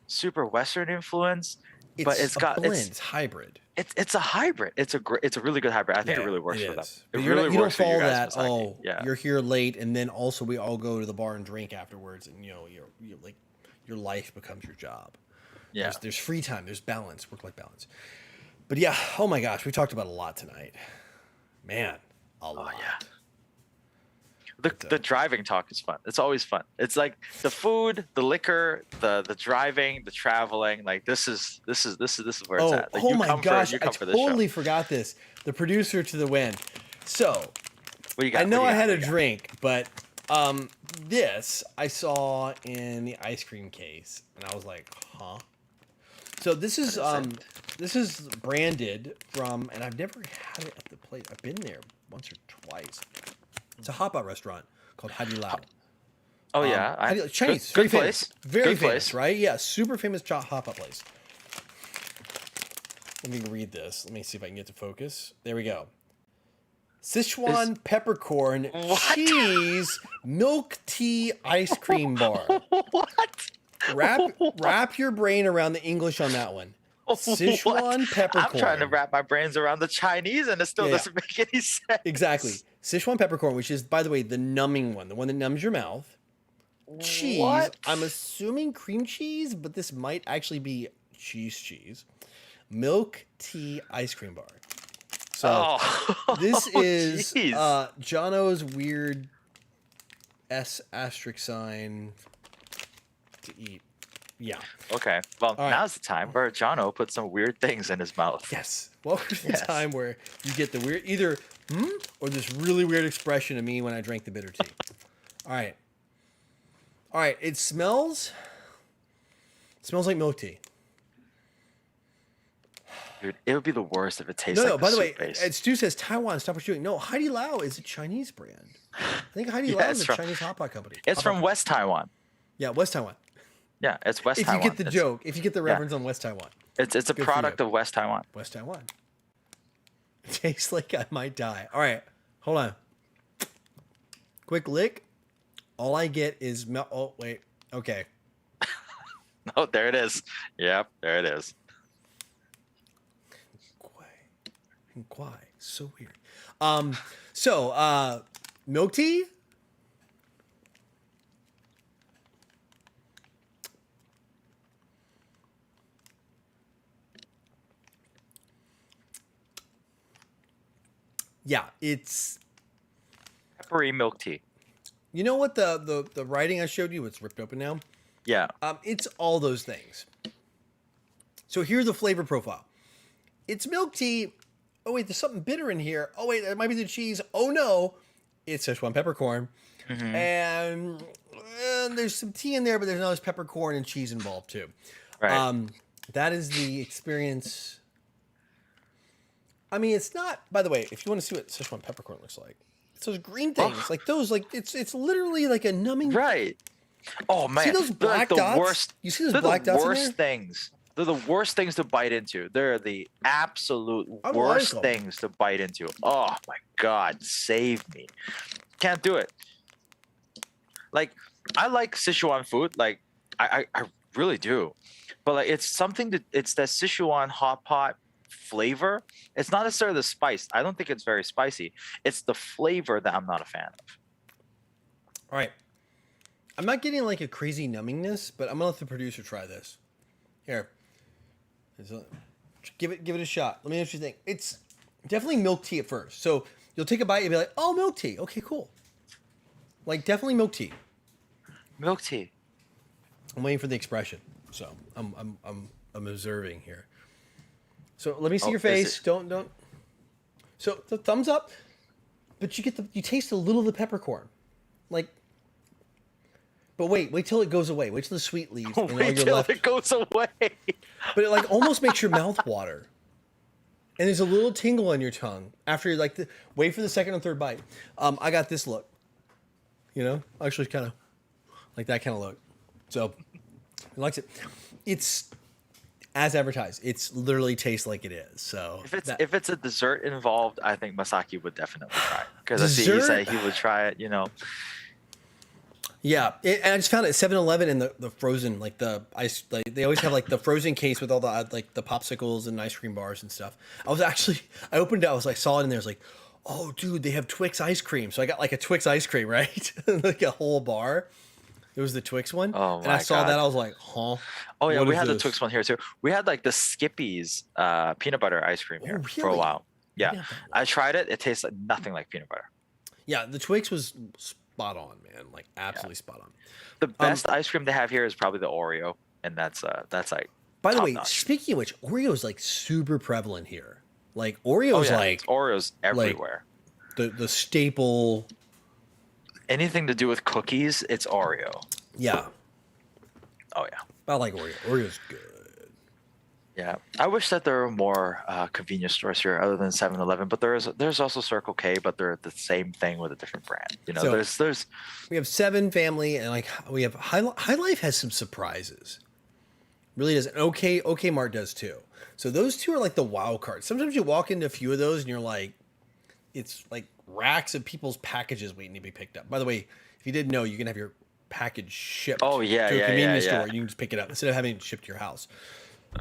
super Western influence, but it's got blend. It's hybrid. It's a hybrid. It's a really good hybrid. I think it really works for them. You don't follow that. You're here late, and then also we all go to the bar and drink afterwards, and you're like your life becomes your job. Yeah. There's free time. There's balance. Work-life balance. But yeah, oh my gosh, we talked about a lot tonight. Man, a lot. Yeah. The driving talk is fun. It's always fun. It's like the food, the liquor, the driving, the traveling. Like this is where it's at. Like, oh my gosh, I totally forgot this. The producer to the win. So, what you got? I know I had a drink, but this I saw in the ice cream case, and I was like, huh. So this is branded from, and I've never had it at the place. I've been there once or twice. It's a hot pot restaurant called Hai Lao. Oh yeah, Chinese, good very place, famous, very good famous, place. right? Yeah, super famous hot pot place. Let me read this. Let me see if I can get to focus. There we go. Sichuan peppercorn cheese milk tea ice cream bar. What? Wrap your brain around the English on that one. Sichuan peppercorn. I'm trying to wrap my brains around the Chinese, and it still doesn't make any sense. Exactly. Sichuan peppercorn, which is, by the way, the numbing one, the one that numbs your mouth. Cheese. What? I'm assuming cream cheese, but this might actually be cheese. Milk tea ice cream bar. So this is Jono's weird S asterisk sign to eat. Yeah. Okay. Well, now's the time where Jono puts some weird things in his mouth. Yes. Welcome to the time where you get the weird, either or this really weird expression of me when I drank the bitter tea. All right. It smells like milk tea. Dude, it would be the worst if it tastes like by the way, base. Stu says Taiwan, stop what you're doing. No, Hai Lao is a Chinese brand. I think Hai Lao is a Chinese hot pot company. It's from West Taiwan. Yeah, West Taiwan. Yeah, it's West Taiwan. If you get the joke, if you get the reference on West Taiwan. It's a product of West Taiwan. West Taiwan. It tastes like I might die. All right, hold on. Quick lick. All I get is oh wait. Okay. Oh, there it is. Yep, there it is. Why? So weird. Milk tea. Yeah, it's peppery milk tea. You know what the writing I showed you? It's ripped open now. Yeah. It's all those things. So here's the flavor profile. It's milk tea. Oh wait, there's something bitter in here. Oh wait, that might be the cheese. Oh no, it's Szechuan peppercorn. Mm-hmm. And there's some tea in there, but there's not peppercorn and cheese involved too. Right. That is the experience. I mean, it's not. By the way, if you want to see what Szechuan peppercorn looks like, it's those green things, like those. Like it's literally like a numbing. Right. Oh man, see those black dots? Worst, you see those black dots? Worst things. They're the worst things to bite into. They're the absolute worst things to bite into. Oh my God, save me. Can't do it. Like, I like Sichuan food. Like, I really do. But like, it's something it's that Sichuan hot pot flavor. It's not necessarily the spice. I don't think it's very spicy. It's the flavor that I'm not a fan of. All right. I'm not getting like a crazy numbingness, but I'm gonna let the producer try this. Here. Give it a shot. Let me know what you think. It's definitely milk tea at first. So you'll take a bite and be like, "Oh, milk tea. Okay, cool." Like definitely milk tea. Milk tea. I'm waiting for the expression. So I'm observing here. So let me see your face. Don't. So the thumbs up, but you taste a little of the peppercorn, like. But wait till it goes away. Wait till the sweet leaves. Wait till it goes away. But it like almost makes your mouth water. And there's a little tingle on your tongue after you like wait for the second or third bite. I got this look. You know, actually kind of like that kind of look. So he likes it. It's as advertised. It's literally tastes like it is. So if it's a dessert involved, I think Masaki would definitely try it. Because I see he said he would try it, you know. Yeah, and I just found it at 7-Eleven in the frozen, like the ice, like they always have like the frozen case with all the like the popsicles and ice cream bars and stuff. I opened it, I was like, saw it in there, I was like, oh dude, they have Twix ice cream. So I got like a Twix ice cream, right? Like a whole bar. It was the Twix one. Oh my And I saw God. that, I was like, huh? Oh yeah, we had the Twix one here too. We had like the Skippy's peanut butter ice cream here for a while. Yeah, I tried it. It tastes like nothing like peanut butter. Yeah, the Twix was spot on, man. Like absolutely spot on. The best ice cream they have here is probably the Oreo, and that's like. By the way, speaking of which, Oreo is like super prevalent here. Like Oreo's Oreo's everywhere. Like the staple anything to do with cookies, it's Oreo. Yeah. Oh yeah. I like Oreo. Oreo's good. Yeah, I wish that there were more convenience stores here other than 7-Eleven, but there's also Circle K, but they're the same thing with a different brand. You know, So- there's We have 7 Family, and like we have High Life has some surprises. Really does. OK Mart does too. So those two are like the wild cards. Sometimes you walk into a few of those and you're like, it's like racks of people's packages waiting to be picked up. By the way, if you didn't know, you can have your package shipped Oh, yeah, to a yeah, convenience yeah, store. yeah. You can just pick it up instead of having it shipped to your house.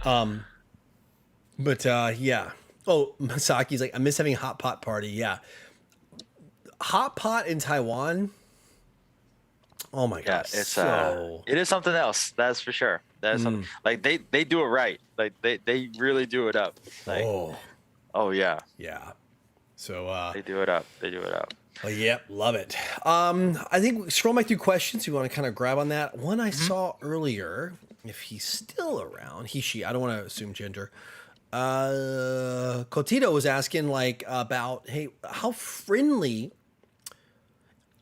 Yeah. Oh, Masaki's like, I miss having a hot pot party. Yeah. Hot pot in Taiwan. Oh my yeah, gosh. it's it is something else. That's for sure. That's something, like they do it right. Like they really do it up. Like oh yeah. Yeah. So They do it up. They do it up. well, yep, love it. I think scroll back through questions. You want to kind of grab on that one I saw earlier. If he's still around, he, she. I don't want to assume gender. Cotito was asking like about, hey, how friendly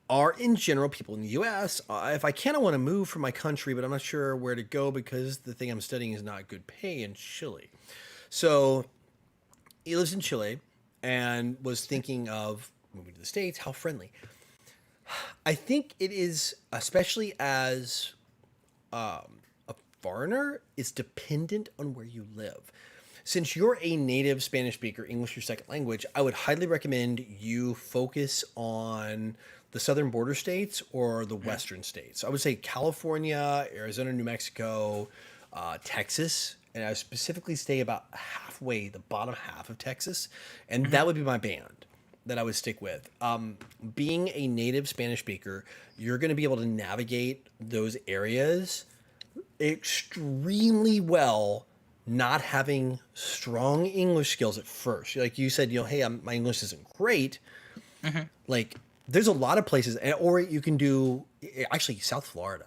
are in general people in the U.S. If I can, I want to move from my country, but I'm not sure where to go because the thing I'm studying is not good pay in Chile. So he lives in Chile and was thinking of moving to the States. How friendly? I think it is, especially as a foreigner, it's dependent on where you live. Since you're a native Spanish speaker, English your second language, I would highly recommend you focus on the southern border states or the western states. I would say California, Arizona, New Mexico, Texas, and I would specifically stay about halfway, the bottom half of Texas, and that would be my band that I would stick with. Being a native Spanish speaker, you're going to be able to navigate those areas extremely well, not having strong English skills at first. Like you said, hey, my English isn't great. Like, there's a lot of places, or you can do actually South Florida.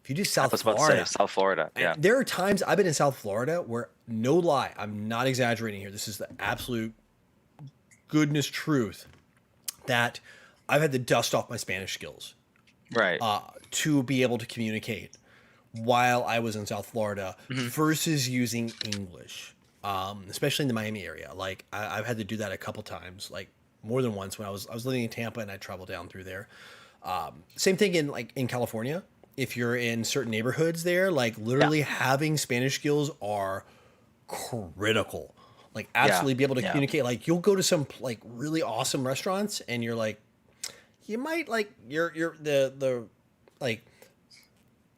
If you do South Florida, South Florida, yeah. there are times I've been in South Florida where, no lie, I'm not exaggerating here. This is the absolute goodness truth, that I've had to dust off my Spanish skills, Right. to be able to communicate while I was in South Florida versus using English, especially in the Miami area. Like I've had to do that a couple times, like more than once when I was living in Tampa and I traveled down through there. Same thing in California. If you're in certain neighborhoods there, like literally having Spanish skills are critical. Like absolutely be able to communicate. Like you'll go to some like really awesome restaurants and you're like, you might like the like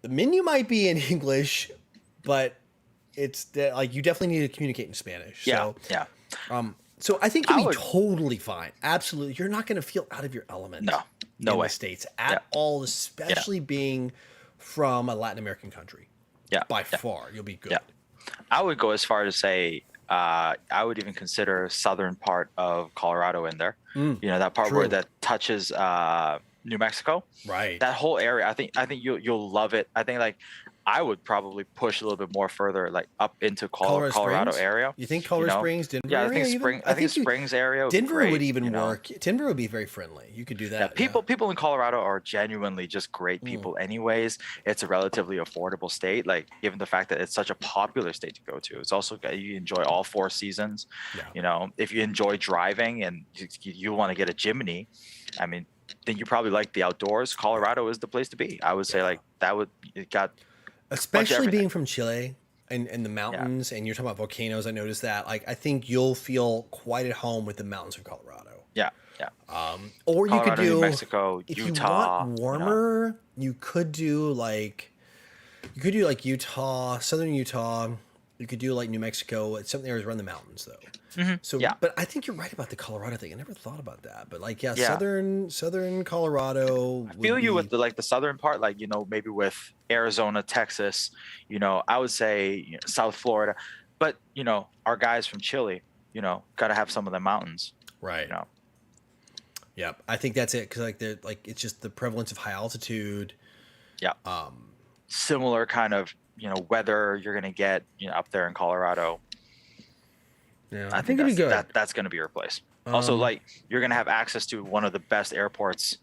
the menu might be in English, but it's like you definitely need to communicate in Spanish. Yeah. So, so I think you'll be totally fine. Absolutely. You're not going to feel out of your element. No way. The States at all, especially being from a Latin American country. By far, you'll be good. Yeah. I would go as far as to say, I would even consider southern part of Colorado in there. You know, that part where that touches New Mexico. Right. That whole area, I think you'll love it. I think like I would probably push a little bit more further, like up into Colorado area. You think Colorado Springs, Denver? Yeah, area I think Springs area. Denver would even work. Denver would be very friendly. You could do that. Yeah, people in Colorado are genuinely just great people. Anyways, it's a relatively affordable state. Like given the fact that it's such a popular state to go to, it's also you enjoy all 4 seasons. Yeah. You know, if you enjoy driving and you want to get a Jimny, I mean, then you probably like the outdoors. Colorado is the place to be. I would say like that would it got. Especially being from Chile and the mountains, and you're talking about volcanoes. I noticed that. Like, I think you'll feel quite at home with the mountains of Colorado. Yeah. Or Colorado, you could do New Mexico, if Utah. you want warmer, you could do like Utah, southern Utah. You could do like New Mexico. It's something areas around the mountains though. So, but I think you're right about the Colorado thing. I never thought about that. But like, southern Colorado. I feel you with the southern part, like, you know, maybe with Arizona, Texas, you know, I would say South Florida, but you know, our guys from Chile, you know, got to have some of the mountains, right? You know. Yeah, I think that's it because it's just the prevalence of high altitude. Yeah. Similar kind of weather you're gonna get up there in Colorado. Yeah, I think it'd be good. That's gonna be your place. Also, like you're gonna have access to one of the best airports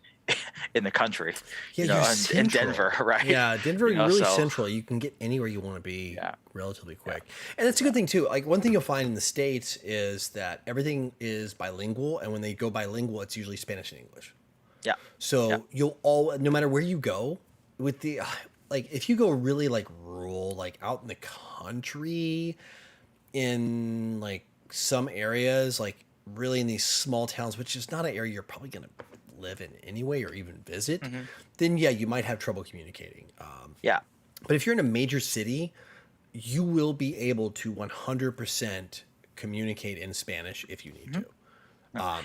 in the country. Yeah, in Denver, right? Yeah, Denver, you're really so, central. You can get anywhere you want to be yeah, relatively quick. And that's a good thing too. Like one thing you'll find in the States is that everything is bilingual, and when they go bilingual, it's usually Spanish and English. yeah, So no matter where you go, with the like, if you go really like rural, like out in the country, in like some areas, like really in these small towns, which is not an area you're probably gonna live in anyway or even visit, then yeah, you might have trouble communicating. yeah. But if you're in a major city, you will be able to 100% communicate in Spanish if you need to.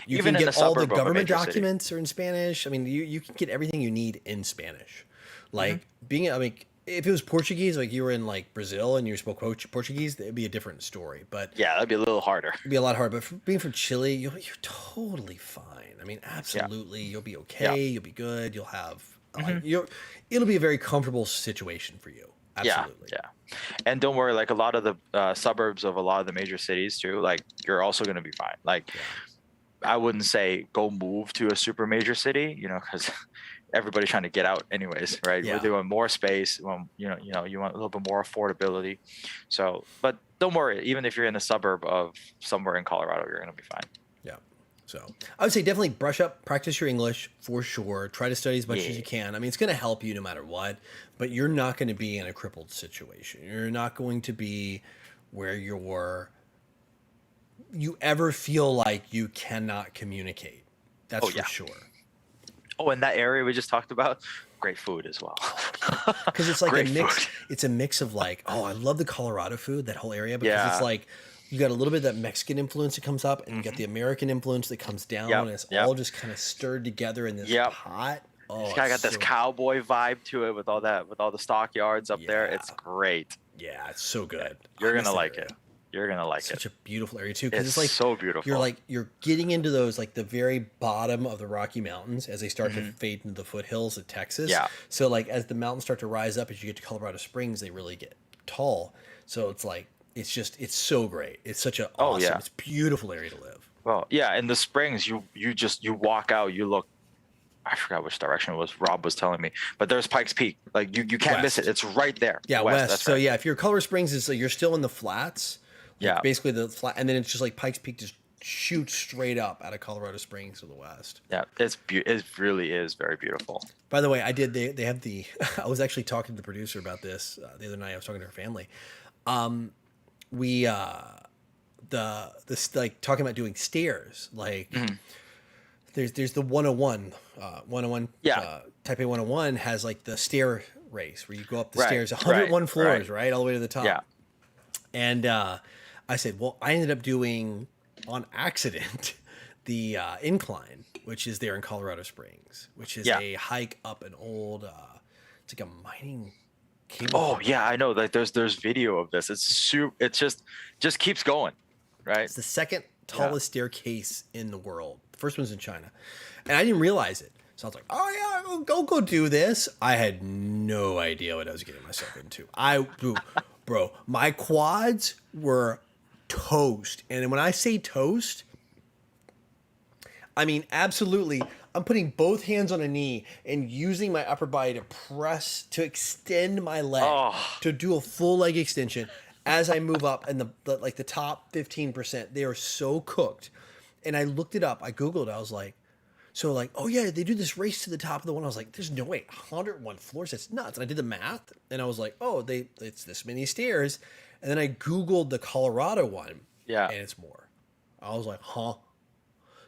You Even can in get the all the suburb of a government major city. documents are in Spanish. I mean, you can get everything you need in Spanish. Like I mean, if it was Portuguese, like you were in like Brazil and you spoke Portuguese, it'd be a different story. But Yeah, that'd be a little harder. it'd be a lot harder. But being from Chile, you're totally fine. I mean, absolutely, you'll be okay. Yeah. You'll be good. You'll have it'll be a very comfortable situation for you. Absolutely. Yeah. And don't worry, like a lot of the suburbs of a lot of the major cities too, like you're also going to be fine. Like I wouldn't say go move to a super major city, because everybody's trying to get out anyways, right? Yeah. They want more space. You want a little bit more affordability. So, but don't worry, even if you're in a suburb of somewhere in Colorado, you're going to be fine. Yeah. So I would say definitely brush up, practice your English for sure. Try to study as much as you can. I mean, it's going to help you no matter what, but you're not going to be in a crippled situation. You're not going to be where you ever feel like you cannot communicate. That's for sure. Oh, and that area we just talked about, great food as well. Because it's like Great a mix. food. It's a mix of like, I love the Colorado food, that whole area, because it's like you got a little bit of that Mexican influence that comes up, and you got the American influence that comes down, and it's all just kind of stirred together in this pot. Oh, It's got this cowboy vibe to it with all the stockyards up there. It's great. Yeah, it's so good. You're gonna like it. You're gonna like it. Such a beautiful area too, because it's like so beautiful. You're getting into those like the very bottom of the Rocky Mountains as they start to fade into the foothills of Texas. Yeah. So like as the mountains start to rise up, as you get to Colorado Springs, they really get tall. So it's like it's so great. It's such a awesome, it's a beautiful area to live. Well, yeah, in the Springs, you walk out, you look. I forgot which direction it was. Rob was telling me, but there's Pikes Peak. Like you can't miss it. It's right there. Yeah, west. That's so right. yeah, if you're Colorado Springs, is you're still in the flats. Like basically the flat, and then it's just like Pikes Peak just shoots straight up out of Colorado Springs to the west. Yeah, it really is very beautiful. By the way, they have the. I was actually talking to the producer about this the other night. I was talking to her family. This like talking about doing stairs. Like there's the 101. 101. Type A 101 has like the stair race where you go up the stairs, 101 floors, right, all the way to the top. Yeah. And I said, well, I ended up doing on accident the incline, which is there in Colorado Springs, which is a hike up an old, it's like a mining cable. Oh yeah, I know. Like there's video of this. It just keeps going, right? It's the second tallest staircase in the world. The first one's in China, and I didn't realize it. So I was like, oh yeah, go do this. I had no idea what I was getting myself into. Bro, my quads were toast. And when I say toast, I mean absolutely. I'm putting both hands on a knee and using my upper body to extend my leg, to do a full leg extension as I move up. And the top 15%, they are so cooked. And I looked it up. I Googled it. I was like, oh yeah, they do this race to the top of the one. I was like, there's no way, 101 floors. That's nuts. And I did the math, and I was like, it's this many stairs. And then I Googled the Colorado one. Yeah. And it's more. I was like, huh?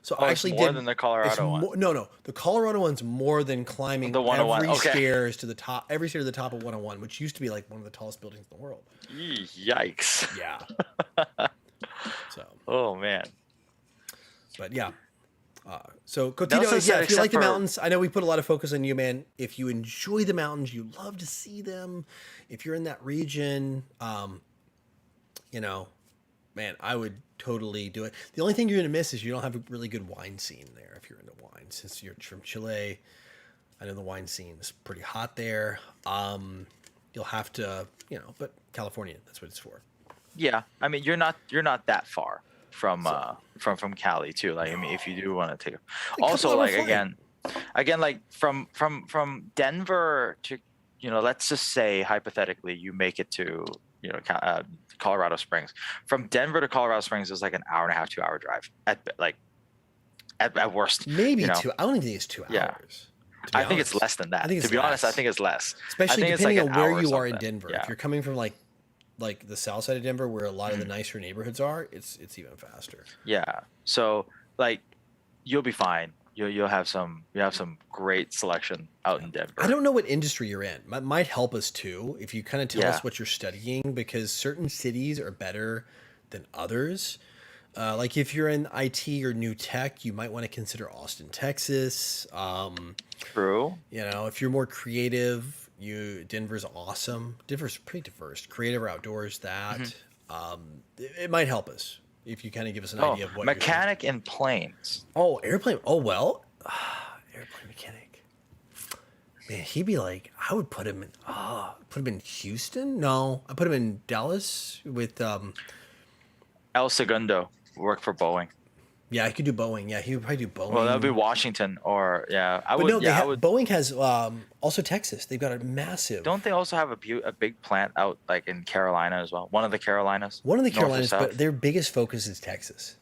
So I actually it's more than the Colorado one. No, the Colorado one's more than climbing every stairs to the top, every stair to the top of 101, which used to be like one of the tallest buildings in the world. Yikes. Yeah. Oh man. But yeah. So Cotito, if you like the mountains, I know we put a lot of focus on you, man. If you enjoy the mountains, you love to see them. If you're in that region, man, I would totally do it. The only thing you're going to miss is you don't have a really good wine scene there if you're into wine. Since you're from Chile, I know the wine scene is pretty hot there. You'll have to, but California, that's what it's for. Yeah, I mean, you're not that far from Cali too. Like, I mean, if you do want to take also like again, Again, like from Denver to, let's just say hypothetically you make it to, Colorado Springs. From Denver to Colorado Springs is like an hour and a half, 2 hour drive at worst. Maybe two. I don't even think it's 2 hours. Yeah. I think it's less than that. To be honest, I think it's less. Especially depending on where you are in Denver. Yeah. If you're coming from like the south side of Denver, where a lot of the nicer neighborhoods are, it's even faster. Yeah. So like, you'll be fine. You'll have some great selection out in Denver. I don't know what industry you're in. Might help us too if you kind of tell us what you're studying, because certain cities are better than others. Like if you're in IT or new tech, you might want to consider Austin, Texas. True. If you're more creative, Denver's awesome. Denver's pretty diverse. Creative or outdoors, that. It might help us if you kind of give us an idea of what mechanic in planes. Oh, airplane. Oh, well. Airplane mechanic. Man, he'd be like, I would put him in Houston? No, I put him in Dallas with El Segundo worked for Boeing. Yeah, I could do Boeing. Yeah, he would probably do Boeing. Well, that would be Washington, or Boeing has also Texas. They've got a massive. Don't they also have a big plant out like in Carolina as well? One of the Carolinas. But their biggest focus is Texas.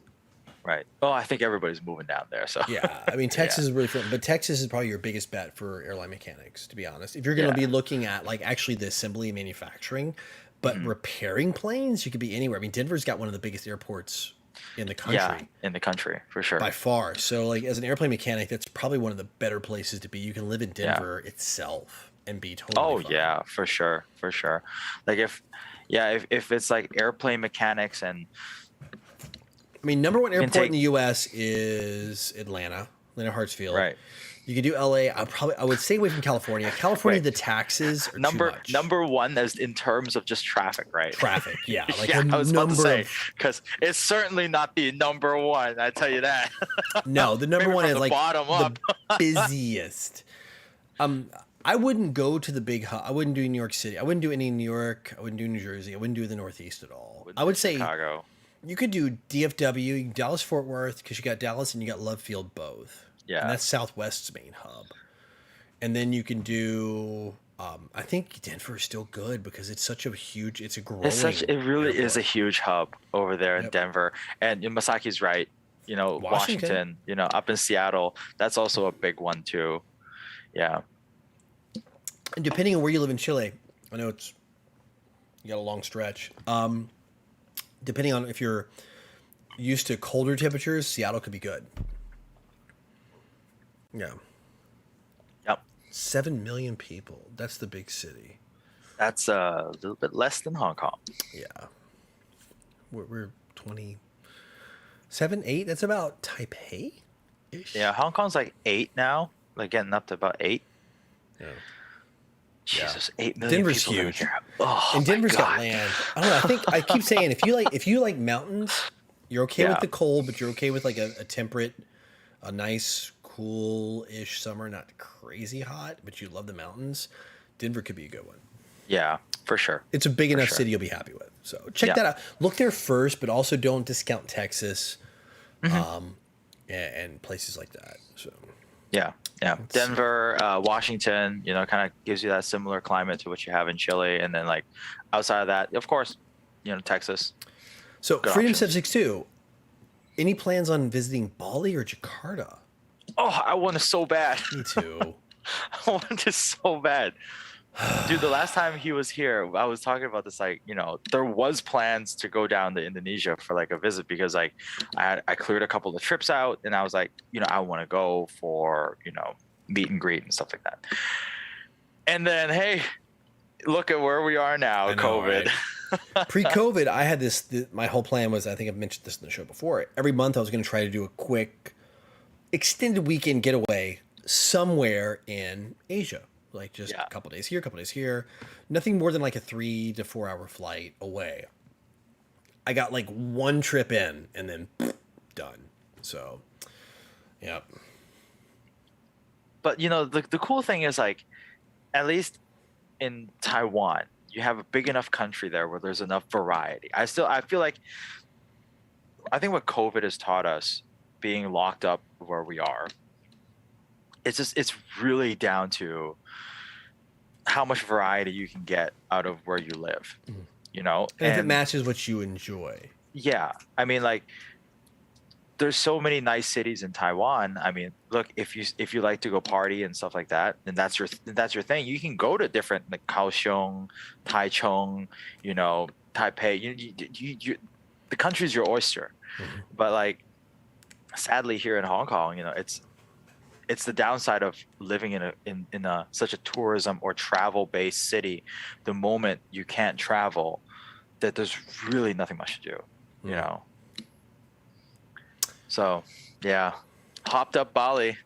Right. Oh, I think everybody's moving down there. So yeah, I mean Texas is really fun, but Texas is probably your biggest bet for airline mechanics, to be honest. If you're going to be looking at like actually the assembly and manufacturing, but repairing planes, you could be anywhere. I mean, Denver's got one of the biggest airports in the country. Yeah, in the country, for sure. By far. So, like, as an airplane mechanic, that's probably one of the better places to be. You can live in Denver itself and be totally fine. Yeah, for sure. Like, if it's like airplane mechanics and... I mean, number one airport in the U.S. is Atlanta Hartsfield. Right. You could do LA. I would stay away from California. California, the taxes are too much. Number one is in terms of just traffic, right? Traffic, yeah. Like I was about to say, because it's certainly not the number one. I tell you that. No, the number one is like bottom up. The busiest. I wouldn't go to the big hub. I wouldn't do New York City. I wouldn't do any New York. I wouldn't do New Jersey. I wouldn't do the Northeast at all. I would say Chicago. You could do DFW, Dallas Fort Worth, because you got Dallas and you got Love Field both. Yeah. And that's Southwest's main hub. And then you can do, I think Denver is still good because it's such a huge, it's a growing. It really is a huge hub over there in Denver. And Masaki's right. Washington, up in Seattle, that's also a big one too. Yeah. And depending on where you live in Chile, I know you got a long stretch. Depending on if you're used to colder temperatures, Seattle could be good. Yeah. Yep. 7 million people. That's the big city. That's a little bit less than Hong Kong. Yeah. We're 27, 8. That's about Taipei-ish. Yeah, Hong Kong's like 8 now. Like getting up to about 8. Yeah. Jesus, 8 million Denver's people huge. Oh, and Denver's got land. I don't know. I keep saying if you like mountains, you're okay with the cold, but you're okay with like a temperate, a nice, cool-ish summer, not crazy hot, but you love the mountains. Denver could be a good one. Yeah, for sure. It's a big enough city you'll be happy with. So check that out. Look there first, but also don't discount Texas, and places like that. So yeah. Denver, Washington, kind of gives you that similar climate to what you have in Chile, and then like outside of that, of course, Texas. So Freedom 762. Any plans on visiting Bali or Jakarta? Oh, I want it so bad. Me too. I want it so bad. Dude, the last time he was here, I was talking about this, like, there was plans to go down to Indonesia for like a visit because like I cleared a couple of trips out and I was like, I want to go for, meet and greet and stuff like that. And then, hey, look at where we are now, COVID. Right? Pre-COVID, I had my whole plan was, I think I've mentioned this in the show before, every month I was going to try to do a quick extended weekend getaway somewhere in Asia. Like just a couple days here, a couple days here. Nothing more than like a 3 to 4 hour flight away. I got like one trip in and then done. So, yeah. But the cool thing is like, at least in Taiwan, you have a big enough country there where there's enough variety. I feel like, I think what COVID has taught us, being locked up where we are, it's really down to how much variety you can get out of where you live, you know, and if it matches what you enjoy. Yeah, I mean, like, there's so many nice cities in Taiwan. I mean, look, if you like to go party and stuff like that, then that's your thing. You can go to different, like, Kaohsiung, Taichung, you know, Taipei. The country's your oyster. But, like, sadly here in Hong Kong, you know, it's the downside of living in a such a tourism or travel based city. The moment you can't travel, that there's really nothing much to do, you know. So, yeah, hopped up Bali.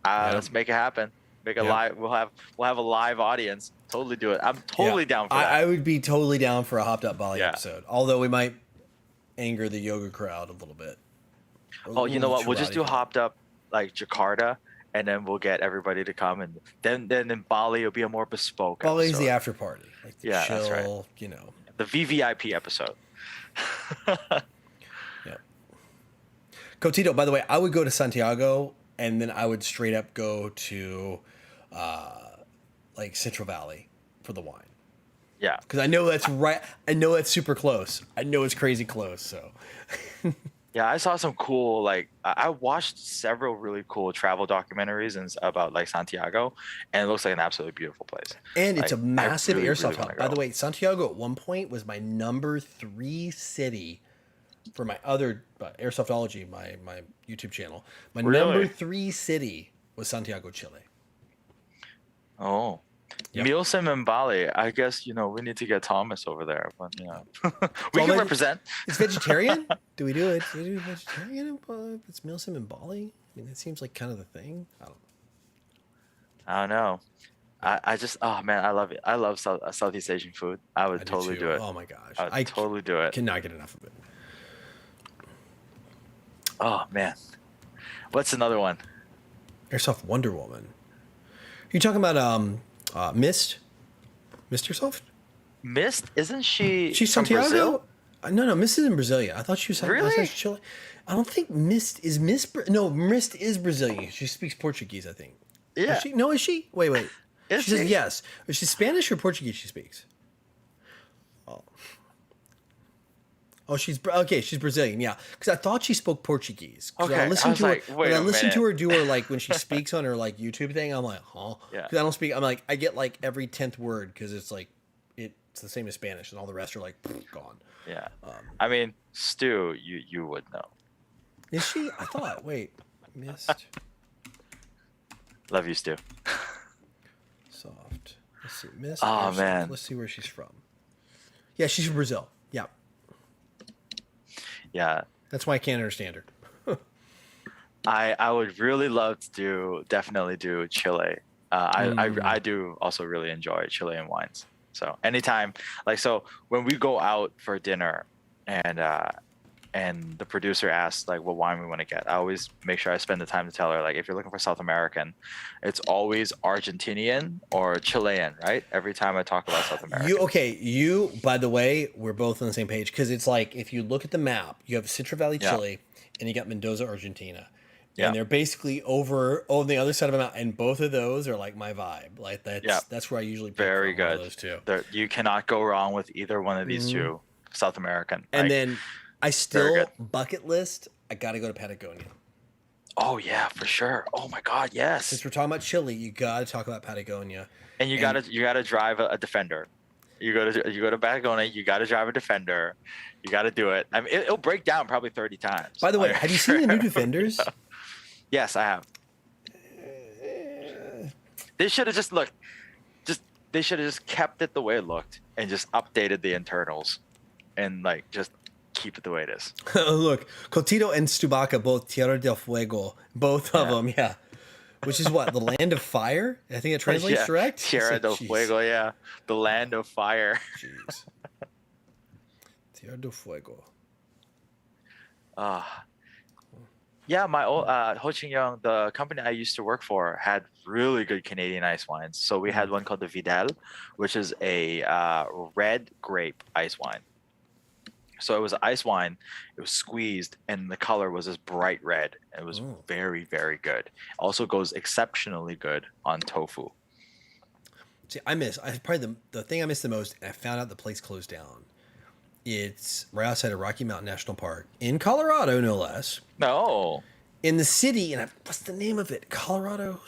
Let's make it happen. Make a live. We'll have a live audience. Totally do it. I'm totally down for that. I would be totally down for a hopped up Bali episode. Although we might anger the yoga crowd a little bit. Oh, you know what? We'll just do hopped up like Jakarta, and then we'll get everybody to come, and then in Bali it'll be a more bespoke. Bali's episode. the after party. Like the chill, that's right. You know, the VVIP episode. Cotito, by the way, I would go to Santiago and then I would straight up go to like Central Valley for the wine. Yeah. Because I know that's right. I know that's super close. I know it's crazy close. So. Yeah, I saw some cool, like, I watched several really cool travel documentaries about, like, Santiago, and it looks like an absolutely beautiful place. And like, it's a massive airsoft hub. By the way, Santiago at one point was my number 3 city for my other Airsoftology, my YouTube channel. My number 3 city was Santiago, Chile. Oh. Yep. Milsim and Bali. I guess, you know, we need to get Thomas over there, but, you know, we can represent. It's vegetarian? Do we do it? Do we do vegetarian if it's Milsim and Bali? I mean, that seems like kind of the thing. I don't know. I just, oh man, I love it. I love Southeast Asian food. I would totally do it. Oh my gosh. I would totally do it. Cannot get enough of it. Oh man. What's another one? Airsoft Wonder Woman. You talking about Mist? Mist Airsoft? Mist? Isn't she? She's from Santiago? Brazil? No, Mist is in Brasilia. I thought she was really Chile. I don't think Mist is Mist is Brazilian. She speaks Portuguese, I think. Yeah. Is she? No, is she? Wait. Is she says yes. Is she Spanish or Portuguese she speaks? Oh, she's Brazilian, yeah. Because I thought she spoke Portuguese. Okay, I listened to her. When I listen to her do her, like, when she speaks speaks on her, like, YouTube thing, I'm like, huh? Yeah. Because I don't speak. I'm like, I get like every 10th word because it's like it's the same as Spanish, and all the rest are like gone. Yeah. I mean, Stu, you would know. Is she? I thought. Wait, Mist. Love you, Stu. Soft. Let's see, Mist. Oh man. Let's see where she's from. Yeah, she's from Brazil. Yeah. Yeah. That's why I can't understand her. I would really love to definitely do Chile. I do also really enjoy Chilean wines. So anytime, like, so when we go out for dinner and the producer asks, like, what wine we want to get, I always make sure I spend the time to tell her, like, if you're looking for South American, it's always Argentinian or Chilean, right? Every time I talk about South America. You, by the way, we're both on the same page, because it's like, if you look at the map, you have Central Valley, Chile, and you got Mendoza, Argentina. And they're basically over on the other side of a mountain, and both of those are like my vibe. Like that's where I usually pick very good. One of those two. You cannot go wrong with either one of these two. South American. And then I still bucket list. I got to go to Patagonia. Oh yeah, for sure. Oh my God, yes. Since we're talking about Chile, you got to talk about Patagonia. And you gotta drive a Defender. You go to Patagonia. You got to drive a Defender. You got to do it. I mean, it'll break down probably 30 times. By the way, have you seen the new Defenders? Yes, I have. They should have they should have just kept it the way it looked and just updated the internals and, like, just keep it the way it is. Look, Cotito and Stubaka, both Tierra del Fuego, both of them, yeah. Which is what, the land of fire? I think it translates correct. Tierra del Fuego, yeah, the land of fire. Jeez. Tierra del Fuego. Yeah, my old Ho Ching Young, the company I used to work for, had really good Canadian ice wines. So we had one called the Vidal, which is a red grape ice wine. So it was ice wine. It was squeezed, and the color was this bright red. It was very, very good. Also goes exceptionally good on tofu. See, probably the thing I miss the most, and I found out the place closed down. It's right outside of Rocky Mountain National Park in Colorado, no less. No. In the city, and what's the name of it? Colorado?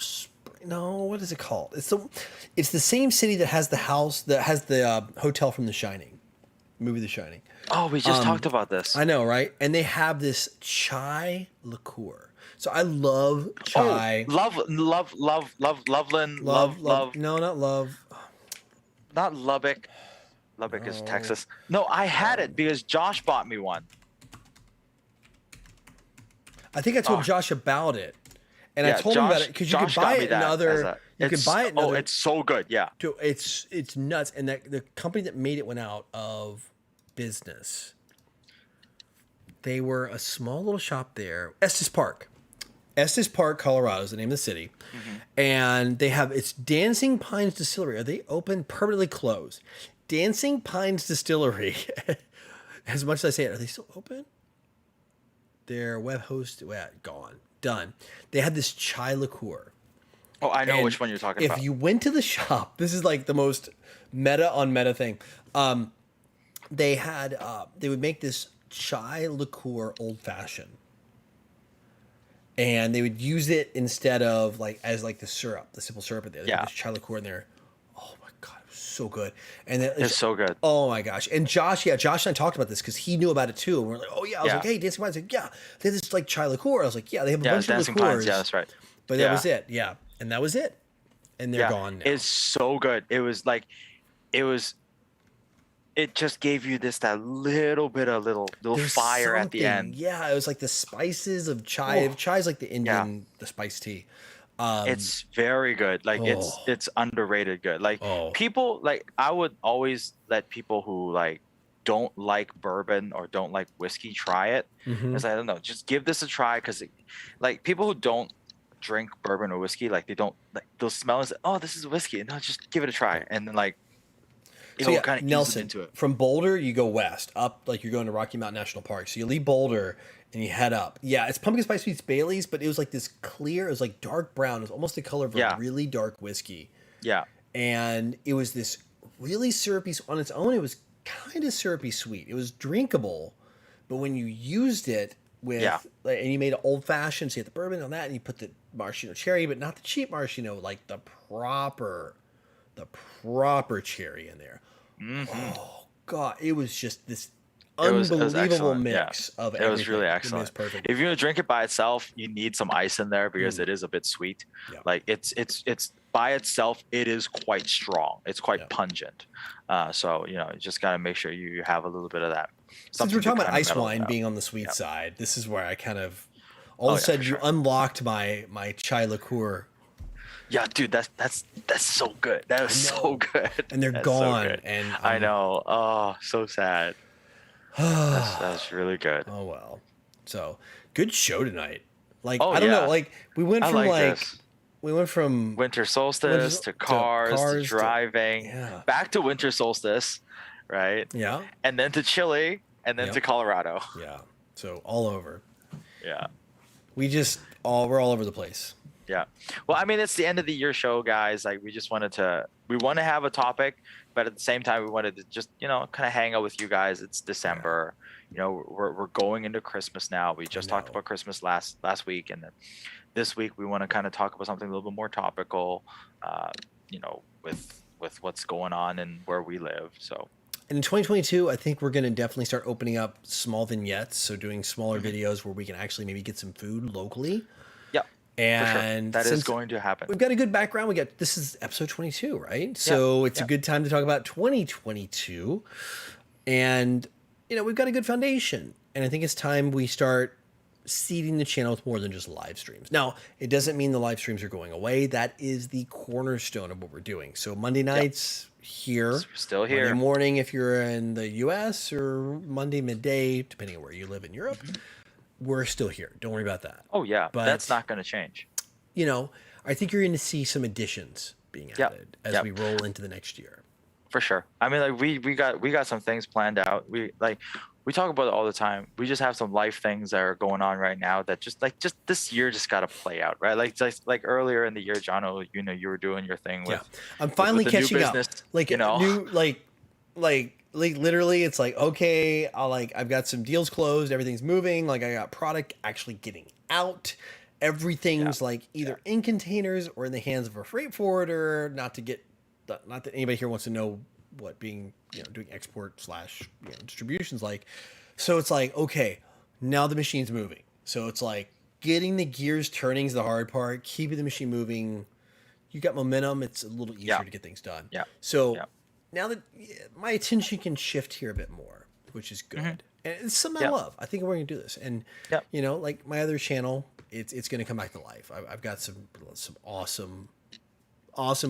No, what is it called? It's the same city that has the house that has the hotel from The Shining, movie The Shining. Oh, we just talked about this. I know, right? And they have this chai liqueur. So I love chai. Loveland. No, not love. Not Lubbock. Lubbock is Texas. No, I had it because Josh bought me one. I think I told Josh about it, and I told him about it because you could buy it in other. You could buy it. Oh, it's so good. Yeah. It's nuts, and the company that made it went out of business. They were a small little shop there, Estes Park, Colorado is the name of the city, and it's Dancing Pines Distillery. Are they open? Permanently closed. Dancing Pines Distillery. As much as I say it, are they still open? Their web host, gone, done. They had this chai liqueur. Oh, I know which one you're talking about. If you went to the shop, this is like the most meta on meta thing. They would make this chai liqueur old fashioned, and they would use it instead of as the syrup, the simple syrup in there. This chai liqueur in there. Oh my god, it was so good. And it's so good. Oh my gosh. And Josh and I talked about this because he knew about it too. And we're like, oh yeah. I was like, hey, Dancing Pines. Like, yeah, they have this chai liqueur. I was like, yeah, they have a bunch of liqueurs. Pines. Yeah, that's right. But that was it. Yeah, and that was it. And they're gone now. It's so good. It just gave you that little bit of little fire at the end. Yeah, it was like the spices of chai. Chai is like the Indian, the spiced tea. It's very good. It's underrated good. People I would always let people who don't like bourbon or don't like whiskey try it. Because I don't know, just give this a try because people who don't drink bourbon or whiskey, they'll smell and say, oh, this is whiskey, and no, just give it a try, and then it'll kind of Nelson, into it. From Boulder, you go west, up you're going to Rocky Mountain National Park. So you leave Boulder and you head up. Yeah, it's pumpkin spice sweets Bailey's, but it was this clear, it was dark brown. It was almost the color of a really dark whiskey. Yeah. And it was this really syrupy, on its own, it was kind of syrupy sweet. It was drinkable, but when you used it with, and you made an old fashioned, so you had the bourbon on that, and you put the maraschino cherry, but not the cheap maraschino, the proper cherry in there. Oh god, it was just this unbelievable mix of everything. It was really excellent. It was perfect. If you drink it by itself, you need some ice in there because it is a bit sweet. Yeah. It's by itself, it is quite strong. It's quite pungent. So you just got to make sure you have a little bit of that. Since we're talking about ice wine being on the sweet side, this is where I kind of all of a sudden you unlocked my chai liqueur. Yeah, dude, that's so good. That was so good. And they're gone. So and I know. Oh, so sad. That's really good. Oh well. So good show tonight. I don't know. We went from we went from winter solstice to cars to driving, back to winter solstice, right? Yeah. And then to Chile, and then to Colorado. Yeah. So all over. Yeah. We're all over the place. Yeah. Well, I mean, it's the end of the year show, guys. We want to have a topic, but at the same time, we wanted to just, kind of hang out with you guys. It's December. We're going into Christmas now. We just talked about Christmas last week, and then this week we want to kind of talk about something a little bit more topical, with what's going on and where we live. So. And in 2022, I think we're going to definitely start opening up small vignettes. So doing smaller videos where we can actually maybe get some food locally. And that is going to happen. We've got a good background. This is episode 22, right? So it's a good time to talk about 2022. And, we've got a good foundation. And I think it's time we start seeding the channel with more than just live streams. Now, it doesn't mean the live streams are going away. That is the cornerstone of what we're doing. So Monday nights here. Still here. Monday morning if you're in the US, or Monday midday, depending on where you live in Europe. We're still here. Don't worry about that. Oh yeah, but that's not going to change. I think you're going to see some additions being added as we roll into the next year. For sure. I mean, we got some things planned out. we talk about it all the time. We just have some life things that are going on right now that just this year just got to play out, right? Like earlier in the year, Jono, you were doing your thing with. I'm finally with the catching new business, up. Like new like literally, it's like, okay, I've got some deals closed, everything's moving. Like, I got product actually getting out. Everything's like either in containers or in the hands of a freight forwarder. Not that anybody here wants to know what being doing export / distribution's like. So it's like, okay, now the machine's moving. So it's like getting the gears turning is the hard part. Keeping the machine moving, you got momentum. It's a little easier to get things done. So now that my attention can shift here a bit more, which is good. And it's something I love. I think we're going to do this. And like my other channel, it's going to come back to life. I've got some awesome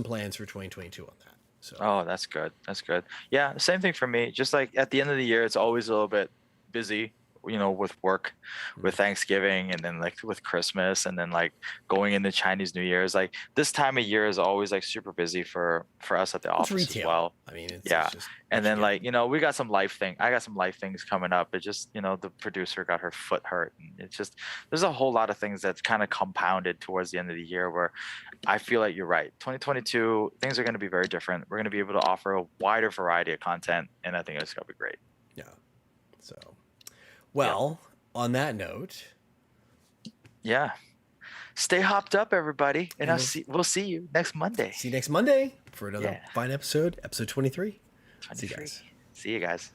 plans for 2022 on that. So. Oh, that's good. That's good. Yeah, same thing for me. Just like at the end of the year, it's always a little bit busy, with work, with Thanksgiving, and then like with Christmas, and then like going into Chinese New Year's. Like this time of year is always like super busy for us at the office as well. I mean, it's just and then like we got some life thing. I got some life things coming up. It just the producer got her foot hurt, and it's just there's a whole lot of things that's kind of compounded towards the end of the year where I feel like you're right. 2022 things are going to be very different. We're going to be able to offer a wider variety of content, and I think it's going to be great. Yeah. So. Well, on that note, stay hopped up, everybody, and we'll see you next Monday. See you next Monday for another fine episode 23. 23. See you guys.